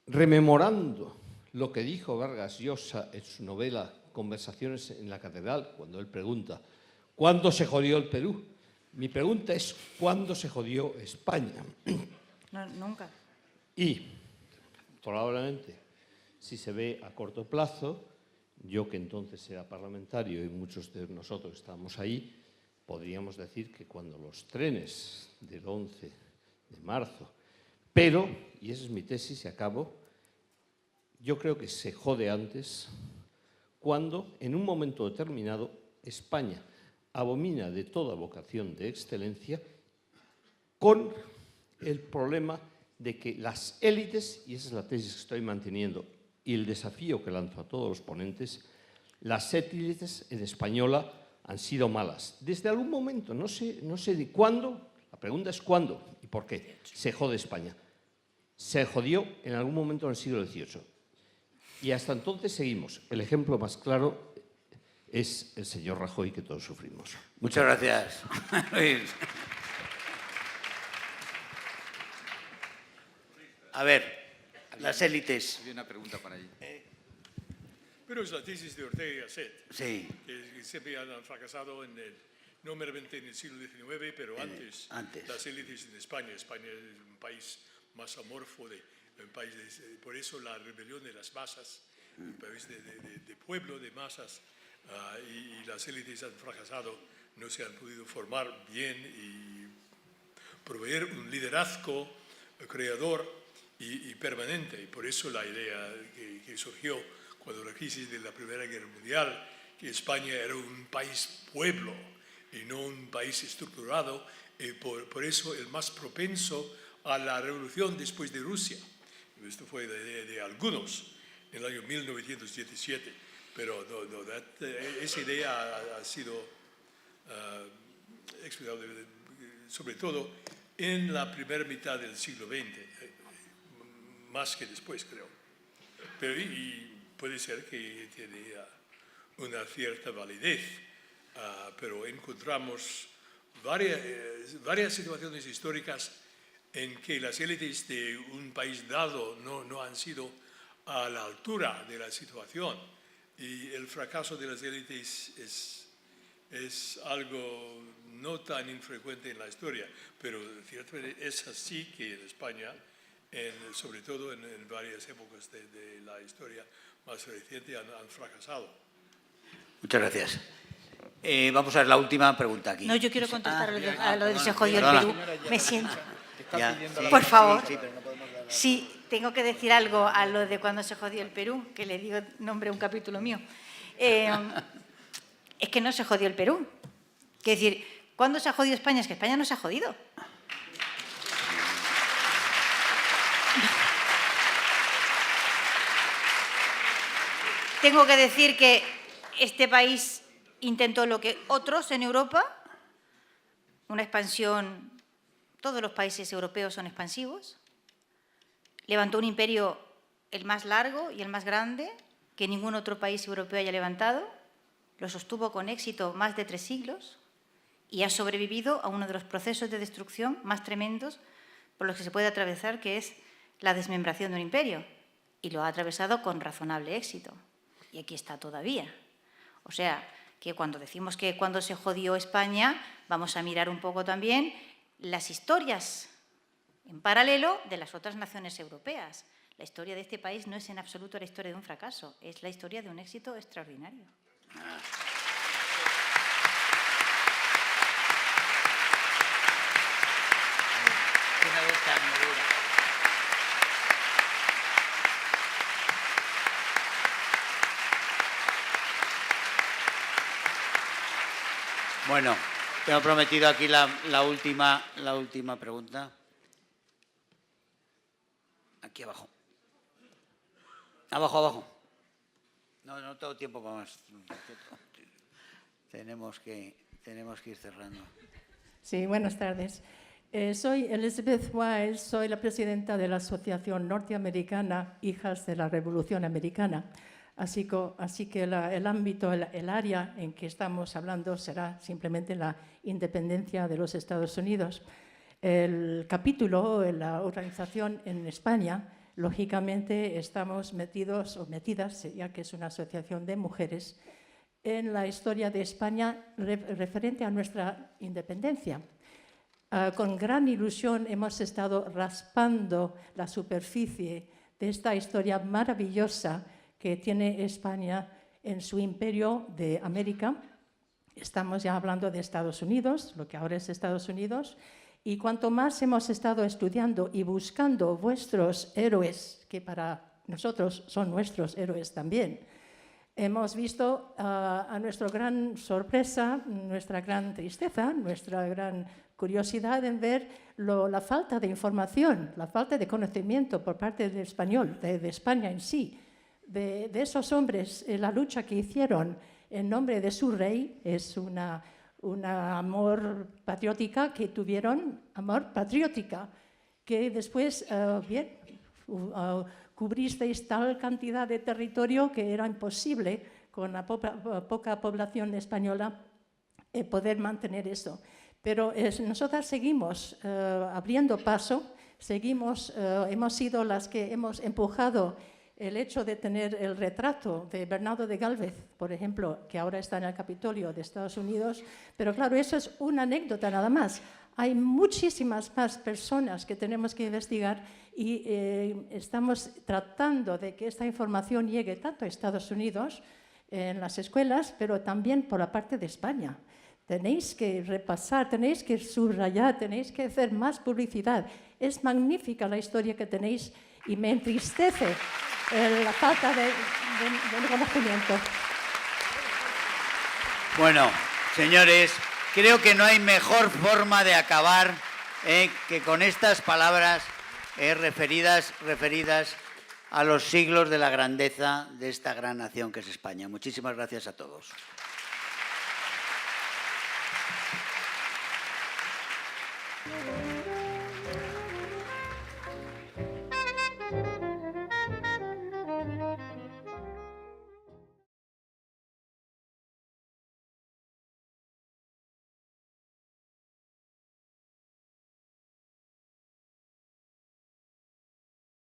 Speaker 9: rememorando lo que dijo Vargas Llosa en su novela Conversaciones en la Catedral, cuando él pregunta, ¿cuándo se jodió el Perú? Mi pregunta es, ¿cuándo se jodió España?
Speaker 2: No, nunca.
Speaker 9: Y, probablemente, si se ve a corto plazo, yo que entonces era parlamentario y muchos de nosotros estábamos ahí, podríamos decir que cuando los trenes del 11 de marzo, pero, y esa es mi tesis y acabo, yo creo que se jode antes cuando en un momento determinado España abomina de toda vocación de excelencia con el problema de que las élites, y esa es la tesis que estoy manteniendo, y el desafío que lanzo a todos los ponentes, las élites en española han sido malas. Desde algún momento, no sé de cuándo, la pregunta es cuándo y por qué se jode España. Se jodió en algún momento en el siglo XVIII. Y hasta entonces seguimos. El ejemplo más claro es el señor Rajoy, que todos sufrimos.
Speaker 1: Muchas gracias, Luis. A ver, las élites.
Speaker 3: Hay una pregunta por ahí.
Speaker 4: Pero es la tesis de Ortega y Gasset,
Speaker 1: Sí,
Speaker 4: que siempre han fracasado no meramente en el siglo XIX, pero antes. Las élites en España. España es un país más amorfo, por eso la rebelión de las masas, un país de pueblo, de masas, y las élites han fracasado, no se han podido formar bien y proveer un liderazgo creador y permanente. Y por eso la idea que surgió cuando la crisis de la Primera Guerra Mundial, que España era un país pueblo y no un país estructurado, por eso el más propenso a la revolución después de Rusia. Esto fue la idea de algunos en el año 1917, pero esa idea ha sido explicada sobre todo en la primera mitad del siglo XX, más que después, creo. Pero y puede ser que tiene una cierta validez, pero encontramos varias situaciones históricas en que las élites de un país dado no han sido a la altura de la situación. Y el fracaso de las élites es algo no tan infrecuente en la historia, pero ciertamente es así que en España, sobre todo en varias épocas de la historia más reciente, han fracasado.
Speaker 1: muchas gracias. Vamos a ver la última pregunta aquí.
Speaker 2: No, yo quiero contestar a lo del se jodió el
Speaker 1: Perdona.
Speaker 2: Perú. Me siento.
Speaker 1: Ya,
Speaker 2: Por favor.
Speaker 1: sí, pero no podemos dar-
Speaker 2: Sí, tengo que decir algo a lo de cuando se jodió el Perú, que le digo nombre a un capítulo mío. Es que no se jodió el Perú. Quiero decir, ¿cuándo se ha jodido España? Es que España no se ha jodido. Tengo que decir que este país intentó lo que otros en Europa, una expansión. Todos los países europeos son expansivos. Levantó un imperio el más largo y el más grande que ningún otro país europeo haya levantado. Lo sostuvo con éxito más de 3 siglos y ha sobrevivido a uno de los procesos de destrucción más tremendos por los que se puede atravesar, que es la desmembración de un imperio. Y lo ha atravesado con razonable éxito. Y aquí está todavía. O sea, que cuando decimos que cuando se jodió España, vamos a mirar un poco también las historias en paralelo de las otras naciones europeas. La historia de este país no es en absoluto la historia de un fracaso, es la historia de un éxito extraordinario.
Speaker 1: Bueno, tengo prometido aquí la última pregunta. Aquí abajo. Abajo. No tengo tiempo para más. Tenemos que ir cerrando.
Speaker 10: Sí, buenas tardes. Soy Elizabeth Wiles, soy la presidenta de la Asociación Norteamericana Hijas de la Revolución Americana. Así que el ámbito, el área en que estamos hablando será simplemente la independencia de los Estados Unidos. El capítulo, la organización en España, lógicamente estamos metidos o metidas, ya que es una asociación de mujeres, en la historia de España referente a nuestra independencia. con gran ilusión hemos estado raspando la superficie de esta historia maravillosa que tiene España en su imperio de América. Estamos ya hablando de Estados Unidos, lo que ahora es Estados Unidos, y cuanto más hemos estado estudiando y buscando vuestros héroes, que para nosotros son nuestros héroes también, hemos visto a nuestra gran sorpresa, nuestra gran tristeza, nuestra gran curiosidad en ver la falta de información, la falta de conocimiento por parte del español, de España en sí, de esos hombres, la lucha que hicieron en nombre de su rey. Es una amor patriótica que tuvieron, que después, cubristeis tal cantidad de territorio que era imposible con la poca población española poder mantener eso. Pero nosotras seguimos abriendo paso, hemos sido las que hemos empujado el hecho de tener el retrato de Bernardo de Gálvez, por ejemplo, que ahora está en el Capitolio de Estados Unidos, pero claro, eso es una anécdota nada más. Hay muchísimas más personas que tenemos que investigar y estamos tratando de que esta información llegue tanto a Estados Unidos, en las escuelas, pero también por la parte de España. Tenéis que repasar, tenéis que subrayar, tenéis que hacer más publicidad. Es magnífica la historia que tenéis y me entristece la falta de conocimiento.
Speaker 1: Bueno, señores, creo que no hay mejor forma de acabar que con estas palabras referidas a los siglos de la grandeza de esta gran nación que es España. Muchísimas gracias a todos.
Speaker 11: Thank you.